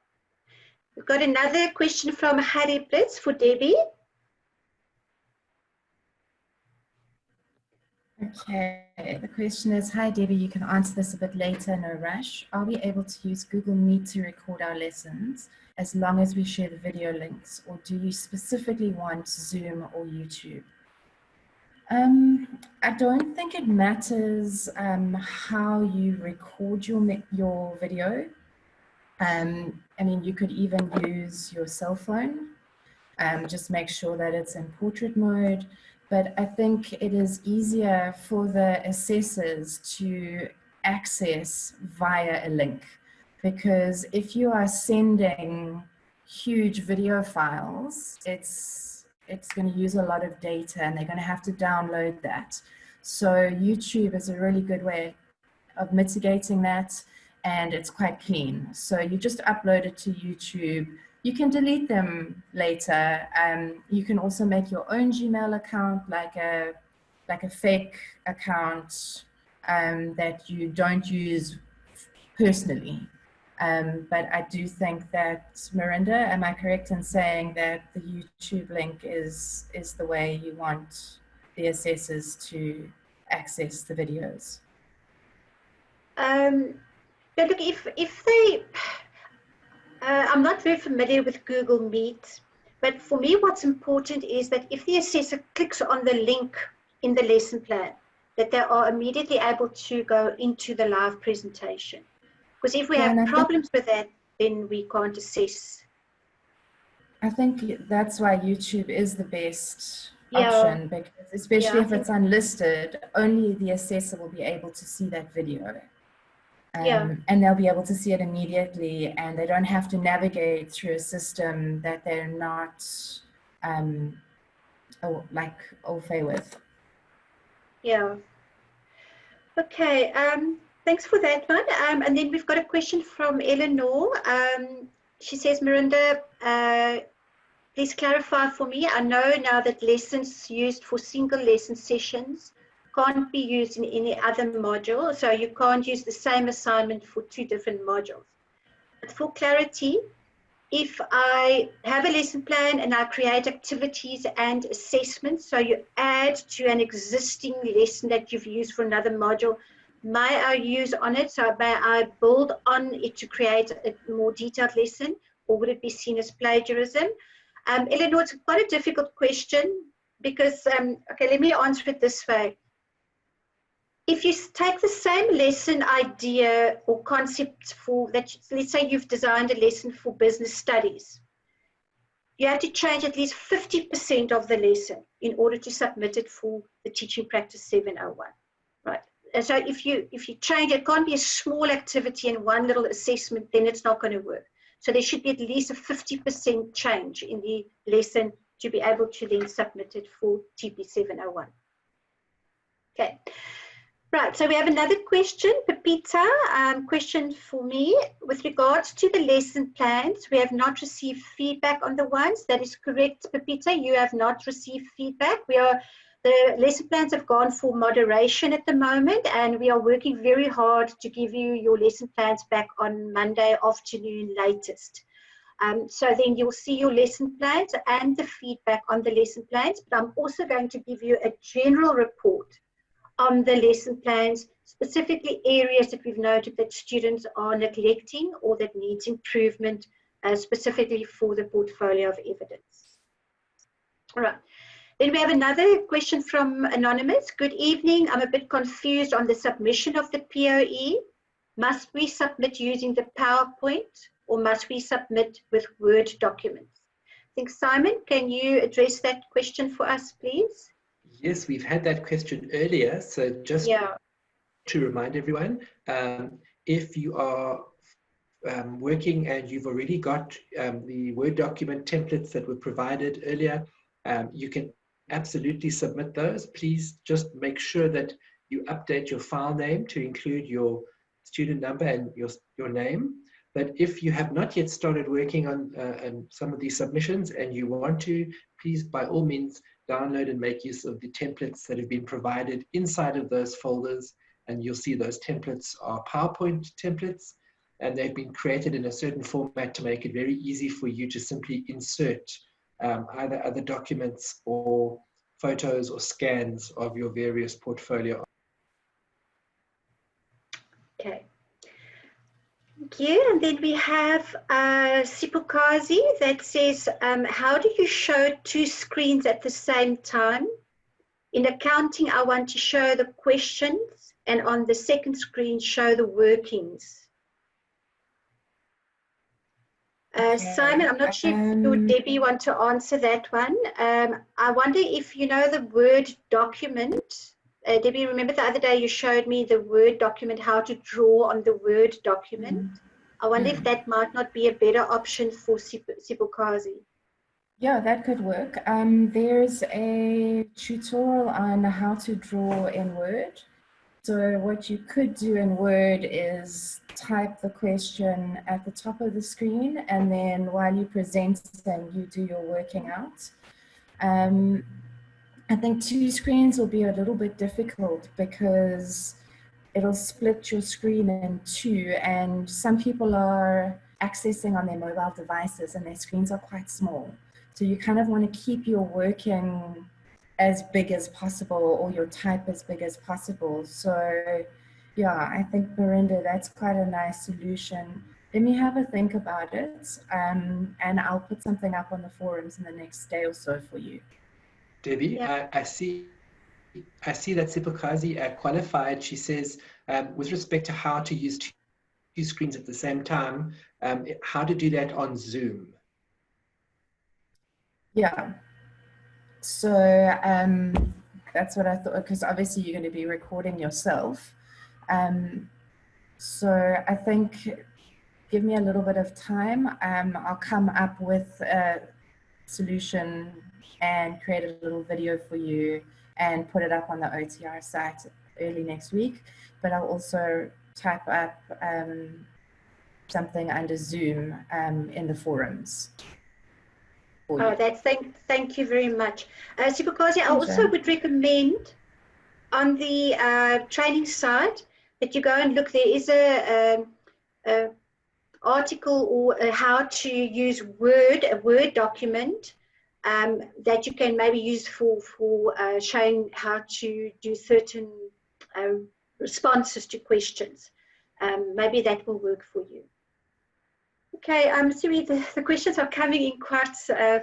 We've got another question from Harry Blitz for Debbie. Okay, the question is, hi Debbie, you can answer this a bit later, no rush. Are we able to use Google Meet to record our lessons as long as we share the video links, or do you specifically want Zoom or YouTube? I don't think it matters how you record your video. I mean, you could even use your cell phone. Just make sure that it's in portrait mode. But I think it is easier for the assessors to access via a link, because if you are sending huge video files, it's going to use a lot of data and they're going to have to download that. So YouTube is a really good way of mitigating that, and it's quite clean. So you just upload it to YouTube. You can delete them later. You can also make your own Gmail account, like a fake account that you don't use personally. But I do think that, Miranda, am I correct in saying that the YouTube link is the way you want the assessors to access the videos? But look, if they, I'm not very familiar with Google Meet, but for me, what's important is that if the assessor clicks on the link in the lesson plan, that they are immediately able to go into the live presentation. Because if we have problems with that, then we can't assess. I think that's why YouTube is the best option, because especially if it's unlisted, only the assessor will be able to see that video. And they'll be able to see it immediately, and they don't have to navigate through a system that they're not au fait with. Yeah. Okay. Thanks for that one. And then we've got a question from Eleanor. She says, Miranda, please clarify for me. I know now that lessons used for single lesson sessions can't be used in any other module. So you can't use the same assignment for two different modules. But for clarity, if I have a lesson plan and I create activities and assessments, so you add to an existing lesson that you've used for another module, may I use on it? So may I build on it to create a more detailed lesson, or would it be seen as plagiarism? Eleanor, it's quite a difficult question because, okay, let me answer it this way. If you take the same lesson idea or concept for that, let's say you've designed a lesson for business studies, you have to change at least 50% of the lesson in order to submit it for the Teaching Practice 701, right? And so if you change, it can't be a small activity and one little assessment, then it's not going to work. So there should be at least a 50% change in the lesson to be able to then submit it for TP701. Okay. Right, so we have another question, Pepita, question for me. With regards to the lesson plans, we have not received feedback on the ones. That is correct, Pepita, you have not received feedback. The lesson plans have gone for moderation at the moment, and we are working very hard to give you your lesson plans back on Monday afternoon latest. So then you'll see your lesson plans and the feedback on the lesson plans, but I'm also going to give you a general report on the lesson plans, specifically areas that we've noted that students are neglecting or that needs improvement, specifically for the portfolio of evidence. All right. Then we have another question from Anonymous. Good evening. I'm a bit confused on the submission of the POE. Must we submit using the PowerPoint or must we submit with Word documents? I think, Simon, can you address that question for us, please? Yes, we've had that question earlier. So just to remind everyone, if you are working and you've already got the Word document templates that were provided earlier, you can absolutely submit those. Please just make sure that you update your file name to include your student number and your name. But if you have not yet started working on some of these submissions and you want to, please by all means download and make use of the templates that have been provided inside of those folders. And you'll see those templates are PowerPoint templates, and they've been created in a certain format to make it very easy for you to simply insert either other documents or photos or scans of your various portfolio. Okay. Thank you. And then we have Sipukazi that says, how do you show two screens at the same time? In accounting, I want to show the questions, and on the second screen, show the workings. Simon, I'm not sure if you or Debbie want to answer that one. I wonder if you know the Word document. Debbie, remember the other day you showed me the Word document, how to draw on the Word document. I wonder if that might not be a better option for Sibukazi. Yeah, that could work. There's a tutorial on how to draw in Word. So what you could do in Word is type the question at the top of the screen, and then while you present them, you do your working out. I think 2 screens will be a little bit difficult because it'll split your screen in 2, and some people are accessing on their mobile devices and their screens are quite small. So you kind of want to keep your working as big as possible, or your type as big as possible. So yeah, I think, Miranda, that's quite a nice solution. Let me have a think about it, and I'll put something up on the forums in the next day or so for you. Debbie, I see that Sibukazi qualified. She says, with respect to how to use 2 screens at the same time, how to do that on Zoom. Yeah. So that's what I thought, because obviously you're going to be recording yourself. So I think, give me a little bit of time. I'll come up with a solution and create a little video for you and put it up on the OTR site early next week. But I'll also type up something under Zoom in the forums. Oh, thank you very much. Sibukazi, I also would recommend on the training site that you go and look. There is a article or how to use a Word document that you can maybe use for showing how to do certain responses to questions. Maybe that will work for you. Okay, I'm assuming the questions are coming in quite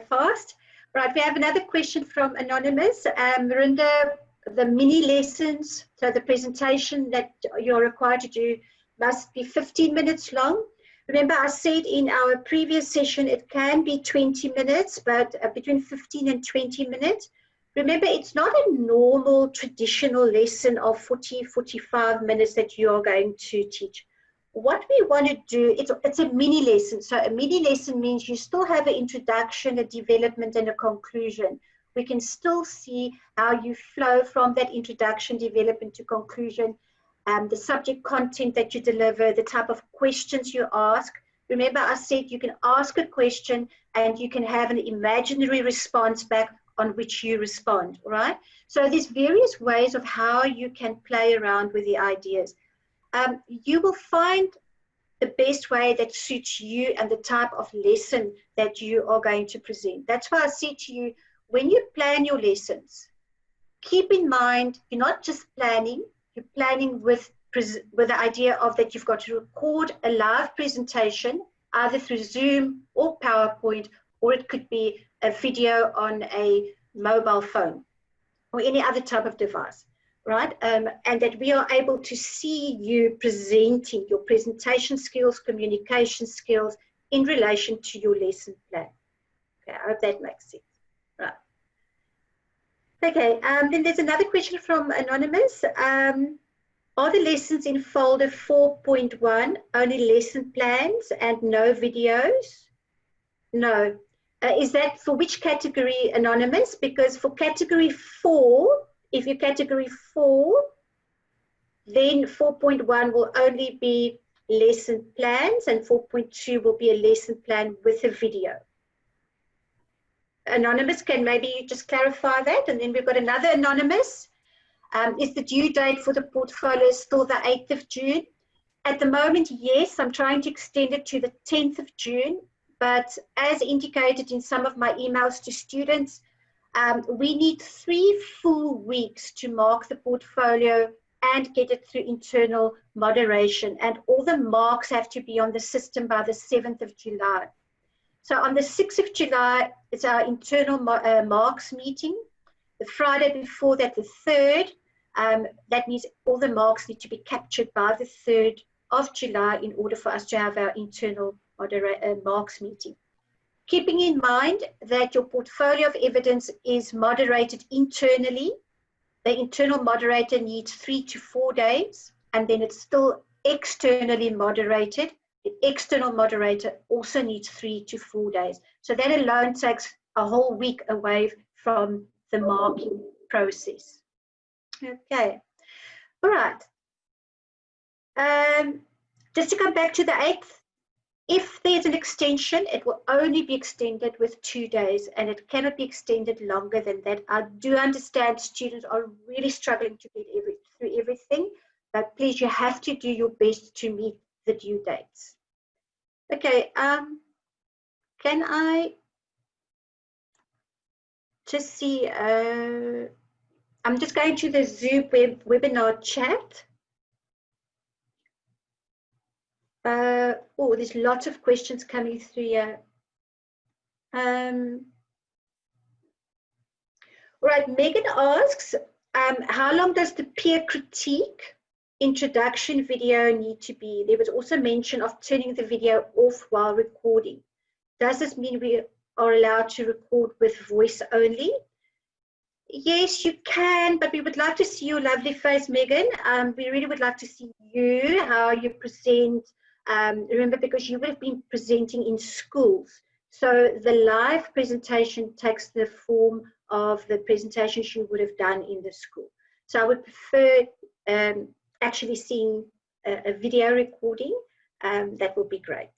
fast. Right, we have another question from Anonymous. Miranda, the mini lessons, so the presentation that you're required to do must be 15 minutes long. Remember, I said in our previous session, it can be 20 minutes, but between 15 and 20 minutes. Remember, it's not a normal traditional lesson of 40, 45 minutes that you are going to teach. What we want to do, it's a mini lesson. So a mini lesson means you still have an introduction, a development, and a conclusion. We can still see how you flow from that introduction, development to conclusion, the subject content that you deliver, the type of questions you ask. Remember, I said you can ask a question and you can have an imaginary response back on which you respond, right? So there's various ways of how you can play around with the ideas. You will find the best way that suits you and the type of lesson that you are going to present. That's why I say to you, when you plan your lessons, keep in mind, you're not just planning, you're planning with the idea of that you've got to record a live presentation, either through Zoom or PowerPoint, or it could be a video on a mobile phone or any other type of device. Right, and that we are able to see you presenting your presentation skills, communication skills in relation to your lesson plan. Okay, I hope that makes sense. Right. Okay, then there's another question from Anonymous. Are the lessons in folder 4.1 only lesson plans and no videos? No. Is that for which category, Anonymous? Because for category 4, if you're category 4, then 4.1 will only be lesson plans and 4.2 will be a lesson plan with a video. Anonymous, can maybe you just clarify that? And then we've got another Anonymous. Is the due date for the portfolio still the 8th of June? At the moment, yes, I'm trying to extend it to the 10th of June. But as indicated in some of my emails to students, we need 3 full weeks to mark the portfolio and get it through internal moderation. And all the marks have to be on the system by the 7th of July. So on the 6th of July, it's our internal marks meeting. The Friday before that, the 3rd, that means all the marks need to be captured by the 3rd of July in order for us to have our internal marks meeting. Keeping in mind that your portfolio of evidence is moderated internally, the internal moderator needs 3 to 4 days, and then it's still externally moderated. The external moderator also needs 3 to 4 days. So that alone takes a whole week away from the marking process. Okay, all right. Just to come back to the 8th, if there's an extension, it will only be extended with 2 days, and it cannot be extended longer than that. I do understand students are really struggling to get through everything, but please, you have to do your best to meet the due dates. Okay, can I just see, I'm just going to the Zoom webinar chat. Oh, there's lots of questions coming through here. All right, Megan asks, how long does the peer critique introduction video need to be? There was also mention of turning the video off while recording. Does this mean we are allowed to record with voice only? Yes, you can, but we would like to see your lovely face, Megan. We really would like to see you, how you present. Remember, because you would have been presenting in schools. So the live presentation takes the form of the presentations you would have done in the school. So I would prefer actually seeing a video recording. That would be great.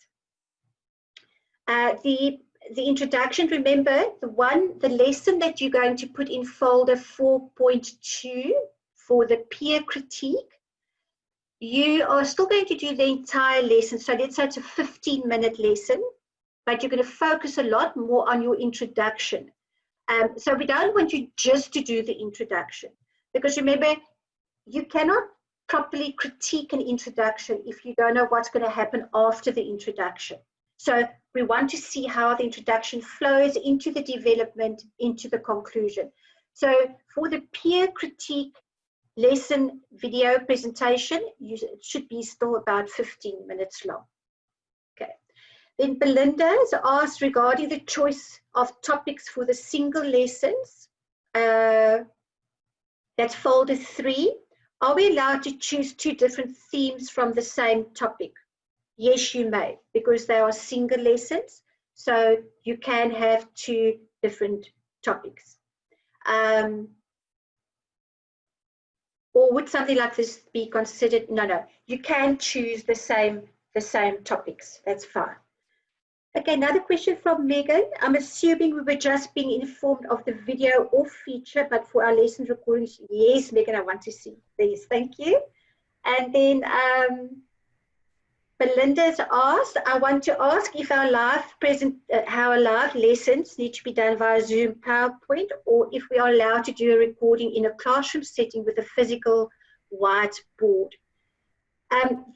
The introduction, remember, the lesson that you're going to put in folder 4.2 for the peer critique, you are still going to do the entire lesson. So let's say it's a 15-minute lesson, but you're going to focus a lot more on your introduction. So we don't want you just to do the introduction, because remember, you cannot properly critique an introduction if you don't know what's going to happen after the introduction. So we want to see how the introduction flows into the development, into the conclusion. So for the peer critique lesson video presentation, it should be still about 15 minutes long. Okay. Then Belinda has asked regarding the choice of topics for the single lessons. That's folder 3. Are we allowed to choose 2 different themes from the same topic? Yes, you may, because they are single lessons, so you can have 2 different topics. Or would something like this be considered? No, you can choose the same topics. That's fine. Okay, another question from Megan. I'm assuming we were just being informed of the video off feature, but for our lesson recordings, yes, Megan, I want to see these. Thank you. And then Belinda's asked, I want to ask if our how our live lessons need to be done via Zoom PowerPoint, or if we are allowed to do a recording in a classroom setting with a physical whiteboard.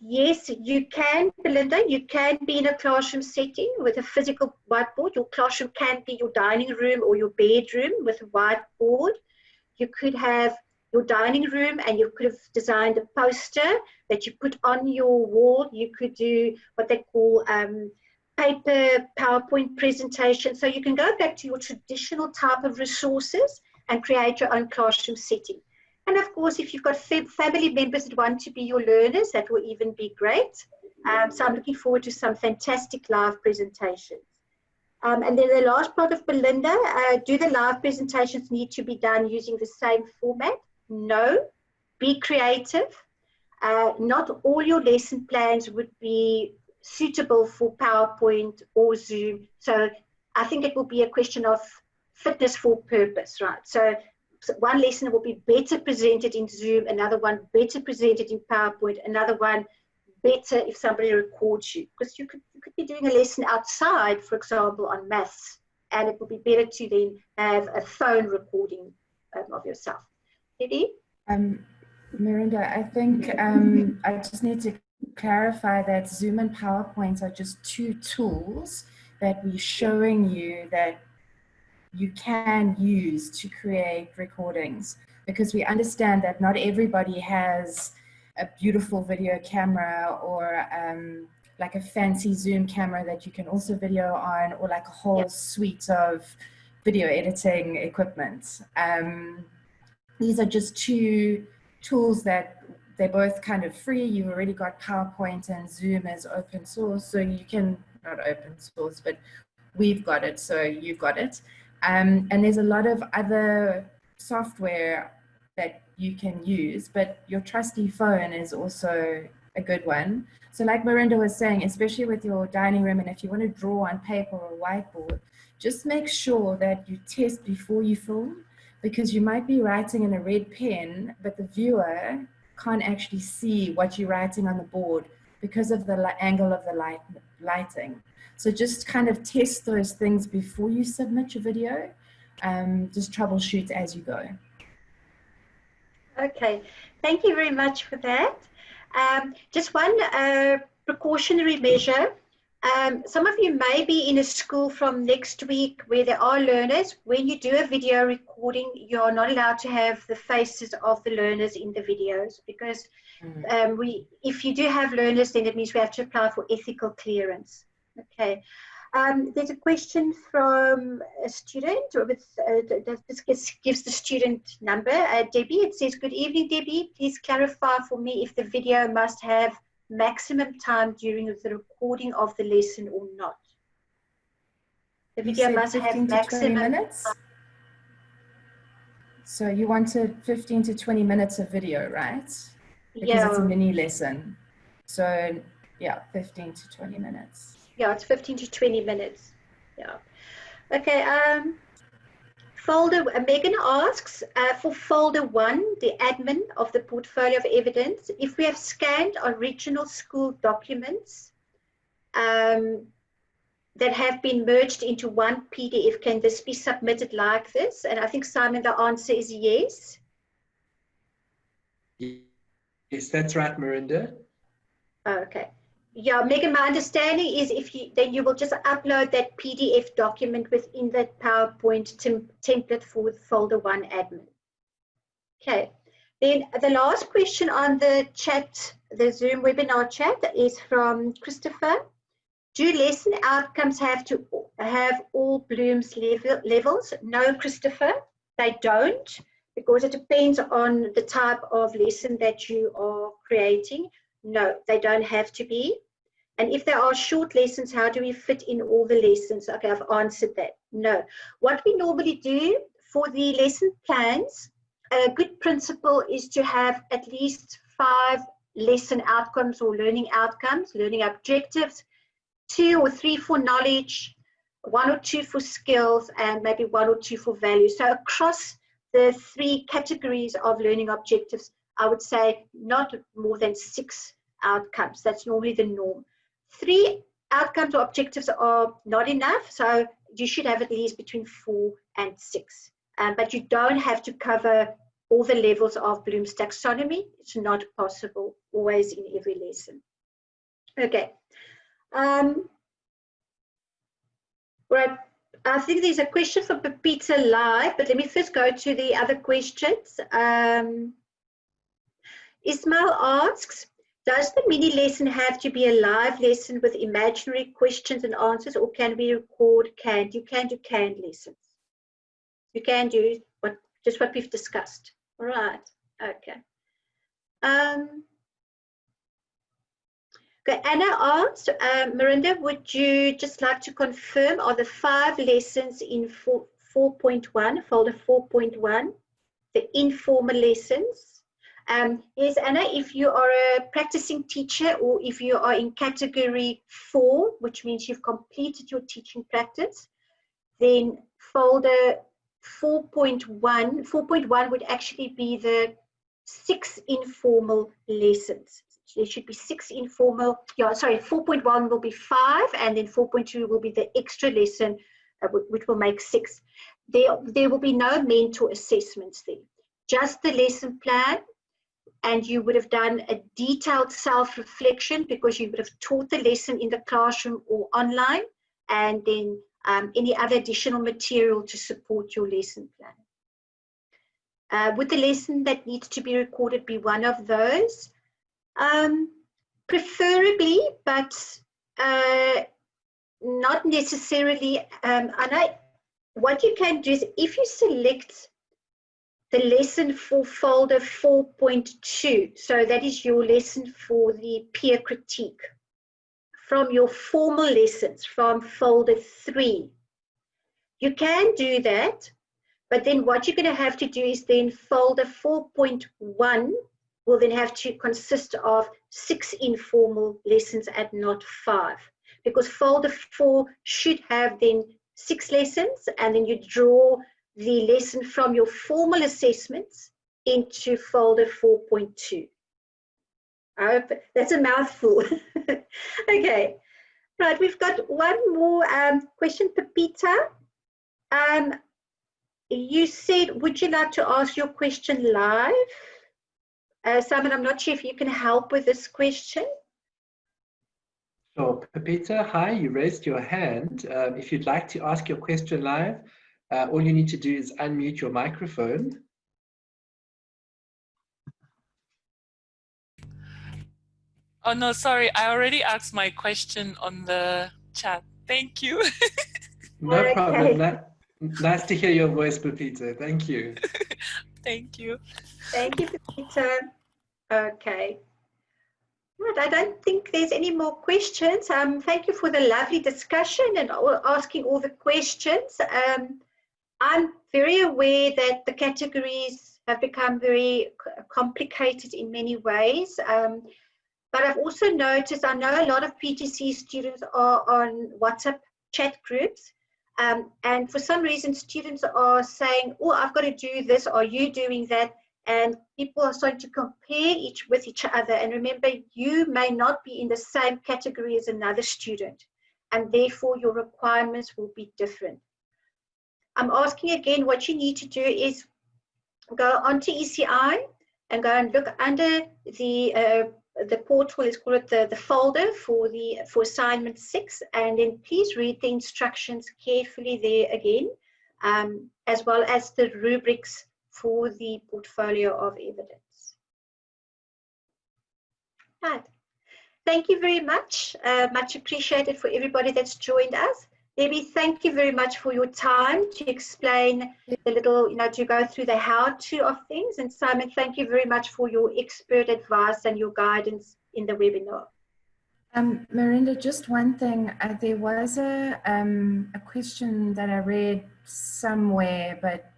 Yes, you can, Belinda. You can be in a classroom setting with a physical whiteboard. Your classroom can be your dining room or your bedroom with a whiteboard. You could have your dining room and you could have designed a poster that you put on your wall. You could do what they call paper PowerPoint presentation. So you can go back to your traditional type of resources and create your own classroom setting. And of course, if you've got family members that want to be your learners, that will even be great. So I'm looking forward to some fantastic live presentations. And then the last part of Belinda, do the live presentations need to be done using the same format? No, be creative. Not all your lesson plans would be suitable for PowerPoint or Zoom. So I think it will be a question of fitness for purpose, right? So one lesson will be better presented in Zoom, another one better presented in PowerPoint, another one better if somebody records you. Because you could be doing a lesson outside, for example, on maths, and it would be better to then have a phone recording of yourself. Eddie? Miranda, I think I just need to clarify that Zoom and PowerPoint are just 2 tools that we're showing you that you can use to create recordings, because we understand that not everybody has a beautiful video camera or like a fancy Zoom camera that you can also video on, or like a whole suite of video editing equipment. These are just two tools that they're both kind of free. You've already got PowerPoint, and Zoom is open source, so you can, not open source, but we've got it, so you've got it. And there's a lot of other software that you can use, but your trusty phone is also a good one. So like Miranda was saying, especially with your dining room, and if you want to draw on paper or whiteboard, just make sure that you test before you film, because you might be writing in a red pen, but the viewer can't actually see what you're writing on the board because of the angle of the lighting. So just kind of test those things before you submit your video. Just troubleshoot as you go. Okay, thank you very much for that. Just one precautionary measure. Some of you may be in a school from next week where there are learners. When you do a video recording, you're not allowed to have the faces of the learners in the videos, because if you do have learners, then it means we have to apply for ethical clearance. Okay. There's a question from a student this gives the student number, Debbie. It says, good evening, Debbie. Please clarify for me if the video must have maximum time during the recording of the lesson or not. The video must have maximum 20 minutes. So you wanted 15 to 20 minutes of video, right? Because it's a mini lesson. So yeah, 15 to 20 minutes. Yeah, it's 15 to 20 minutes. Yeah. Okay. Megan asks, for folder 1, the admin of the portfolio of evidence, if we have scanned original school documents that have been merged into one PDF, can this be submitted like this? And I think, Simon, the answer is yes. Yes, that's right, Miranda. Okay. Yeah, Megan, my understanding is then you will just upload that PDF document within that PowerPoint template for folder 1 admin. Okay. Then the last question on the chat, the Zoom webinar chat, is from Christopher. Do lesson outcomes have to have all Bloom's levels? No, Christopher, they don't, because it depends on the type of lesson that you are creating. No, they don't have to be. And if there are short lessons, how do we fit in all the lessons? Okay, I've answered that. No. What we normally do for the lesson plans, a good principle is to have at least 5 lesson outcomes or learning outcomes, learning objectives, 2 or 3 for knowledge, 1 or 2 for skills, and maybe 1 or 2 for value. So across the 3 categories of learning objectives, I would say not more than 6 outcomes. That's normally the norm. 3 outcomes or objectives are not enough, so you should have at least between 4 and 6. But you don't have to cover all the levels of Bloom's taxonomy. It's not possible always in every lesson. Okay. Right. I think there's a question for Pepita live, but let me first go to the other questions. Ismail asks, does the mini lesson have to be a live lesson with imaginary questions and answers, or can we record canned? You can do canned lessons. You can do just what we've discussed. All right. Okay. Okay. Anna asked, Miranda, would you just like to confirm, are the 5 lessons in 4.1, folder 4.1, the informal lessons? Yes, Anna, if you are a practicing teacher, or if you are in category 4, which means you've completed your teaching practice, then folder 4.1 would actually be the 6 informal lessons. There should be 6 informal, 4.1 will be 5, and then 4.2 will be the extra lesson, which will make 6. There will be no mentor assessments there, just the lesson plan. And you would have done a detailed self-reflection because you would have taught the lesson in the classroom or online. And then any other additional material to support your lesson plan. Would the lesson that needs to be recorded be one of those? Preferably, but not necessarily. What you can do is if you select the lesson for folder 4.2, so that is your lesson for the peer critique, from your formal lessons from folder 3. You can do that, but then what you're going to have to do is then folder 4.1 will then have to consist of 6 informal lessons and not 5, because folder 4 should have then 6 lessons, and then you draw the lesson from your formal assessments into folder 4.2. I hope that's a mouthful. Okay, right, we've got one more question, Pepita. You said, would you like to ask your question live? Simon, I'm not sure if you can help with this question. Sure. Pepita, hi, you raised your hand. If you'd like to ask your question live, all you need to do is unmute your microphone. Oh, no, sorry. I already asked my question on the chat. Thank you. No problem. Nice to hear your voice, Pepita. Thank you. Thank you. Thank you, Pepita. Okay. Right, I don't think there's any more questions. Thank you for the lovely discussion and asking all the questions. I'm very aware that the categories have become very complicated in many ways. But I've also noticed, I know a lot of PGC students are on WhatsApp chat groups. And for some reason, students are saying, oh, I've got to do this, are you doing that? And people are starting to compare with each other. And remember, you may not be in the same category as another student, and therefore your requirements will be different. I'm asking again, what you need to do is go onto ECI and go and look under the portal, let's call it the folder for assignment 6, and then please read the instructions carefully there again, as well as the rubrics for the portfolio of evidence. Right. Thank you very much. Much appreciated for everybody that's joined us. Debbie, thank you very much for your time to explain the little, to go through the how-to of things. And Simon, thank you very much for your expert advice and your guidance in the webinar. Miranda, just one thing. There was a question that I read somewhere, but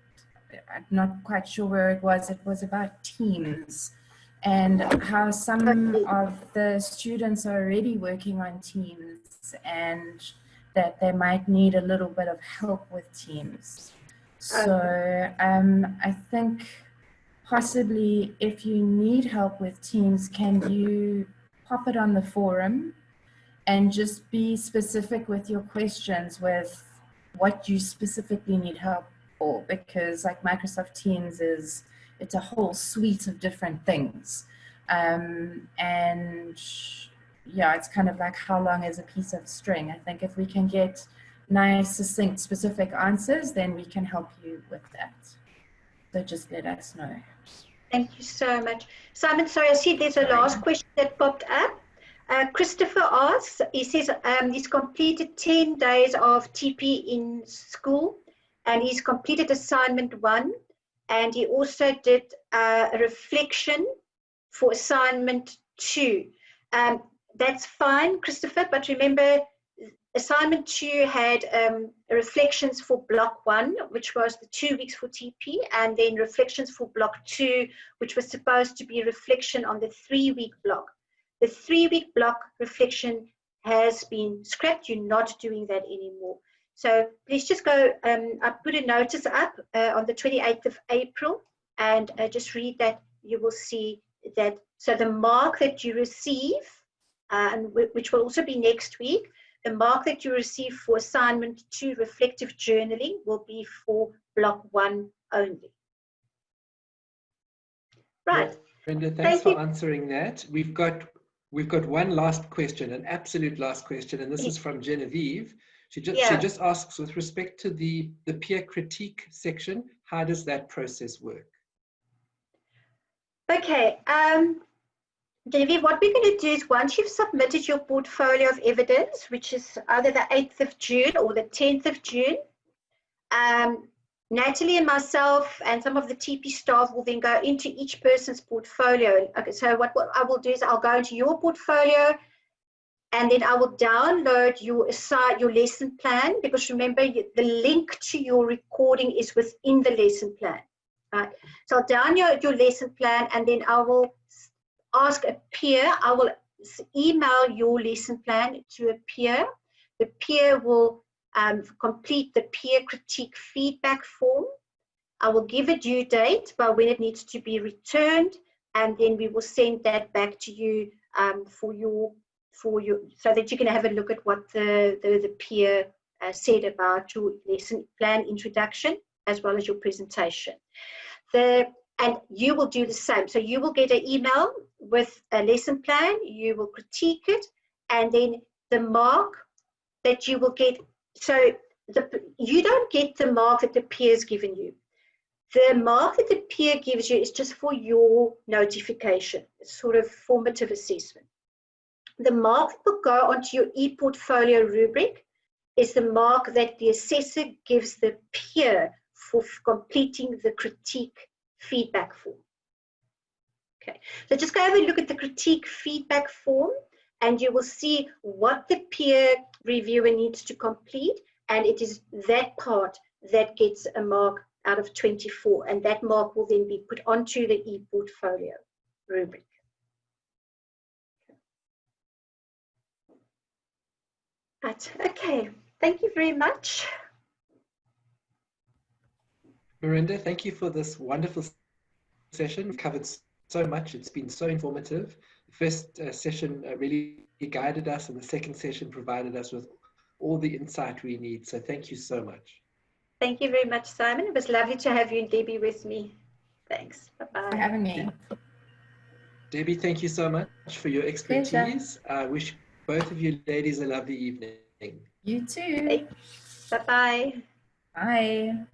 I'm not quite sure where it was. It was about teams and how some of the students are already working on teams and that they might need a little bit of help with teams. So I think possibly if you need help with teams, can you pop it on the forum and just be specific with your questions with what you specifically need help for? Because like Microsoft Teams it's a whole suite of different things. And yeah, it's kind of like how long is a piece of string? I think if we can get nice, succinct, specific answers, then we can help you with that. So just let us know. Thank you so much. Simon, sorry, I see there's a last question that popped up. Christopher asks, he says he's completed 10 days of TP in school and he's completed assignment 1, and he also did a reflection for assignment 2. That's fine, Christopher, but remember assignment 2 had reflections for block 1, which was the 2 weeks for TP, and then reflections for block 2, which was supposed to be reflection on the 3-week block. The 3-week block reflection has been scrapped. You're not doing that anymore. So please just go, I put a notice up on the 28th of April, and just read that. You will see that. So the mark that you receive, and which will also be next week, the mark that you receive for assignment 2 reflective journaling will be for block 1 only. Right. Brenda, thanks for answering that. We've got one last question, an absolute last question, and this is from Genevieve, She just asks, with respect to the peer critique section, how does that process work? Okay, Debbie, what we're going to do is once you've submitted your portfolio of evidence, which is either the 8th of June or the 10th of June, Natalie and myself and some of the TP staff will then go into each person's portfolio. Okay, so what I will do is I'll go into your portfolio, and then I will download your lesson plan, because remember, the link to your recording is within the lesson plan. Right? So I'll download your lesson plan, and then I will ask a peer. I will email your lesson plan to a peer. The peer will complete the peer critique feedback form. I will give a due date by when it needs to be returned, and then we will send that back to you so that you can have a look at what the peer said about your lesson plan introduction as well as your presentation. And you will do the same. So you will get an email with a lesson plan, you will critique it, and then the mark that you will get, so you don't get the mark that the peer's given you. The mark that the peer gives you is just for your notification. It's sort of formative assessment. The mark that will go onto your e-portfolio rubric is the mark that the assessor gives the peer for completing the critique feedback form. Okay, so just go have a look at the critique feedback form, and you will see what the peer reviewer needs to complete, and it is that part that gets a mark out of 24, and that mark will then be put onto the e-portfolio rubric. Right, okay, thank you very much. Miranda, thank you for this wonderful session. We've covered so much. It's been so informative. The first session really guided us, and the second session provided us with all the insight we need. So thank you so much. Thank you very much, Simon. It was lovely to have you and Debbie with me. Thanks. Bye-bye. For having me. Debbie, thank you so much for your expertise. I wish both of you ladies a lovely evening. You too. Bye-bye. Bye.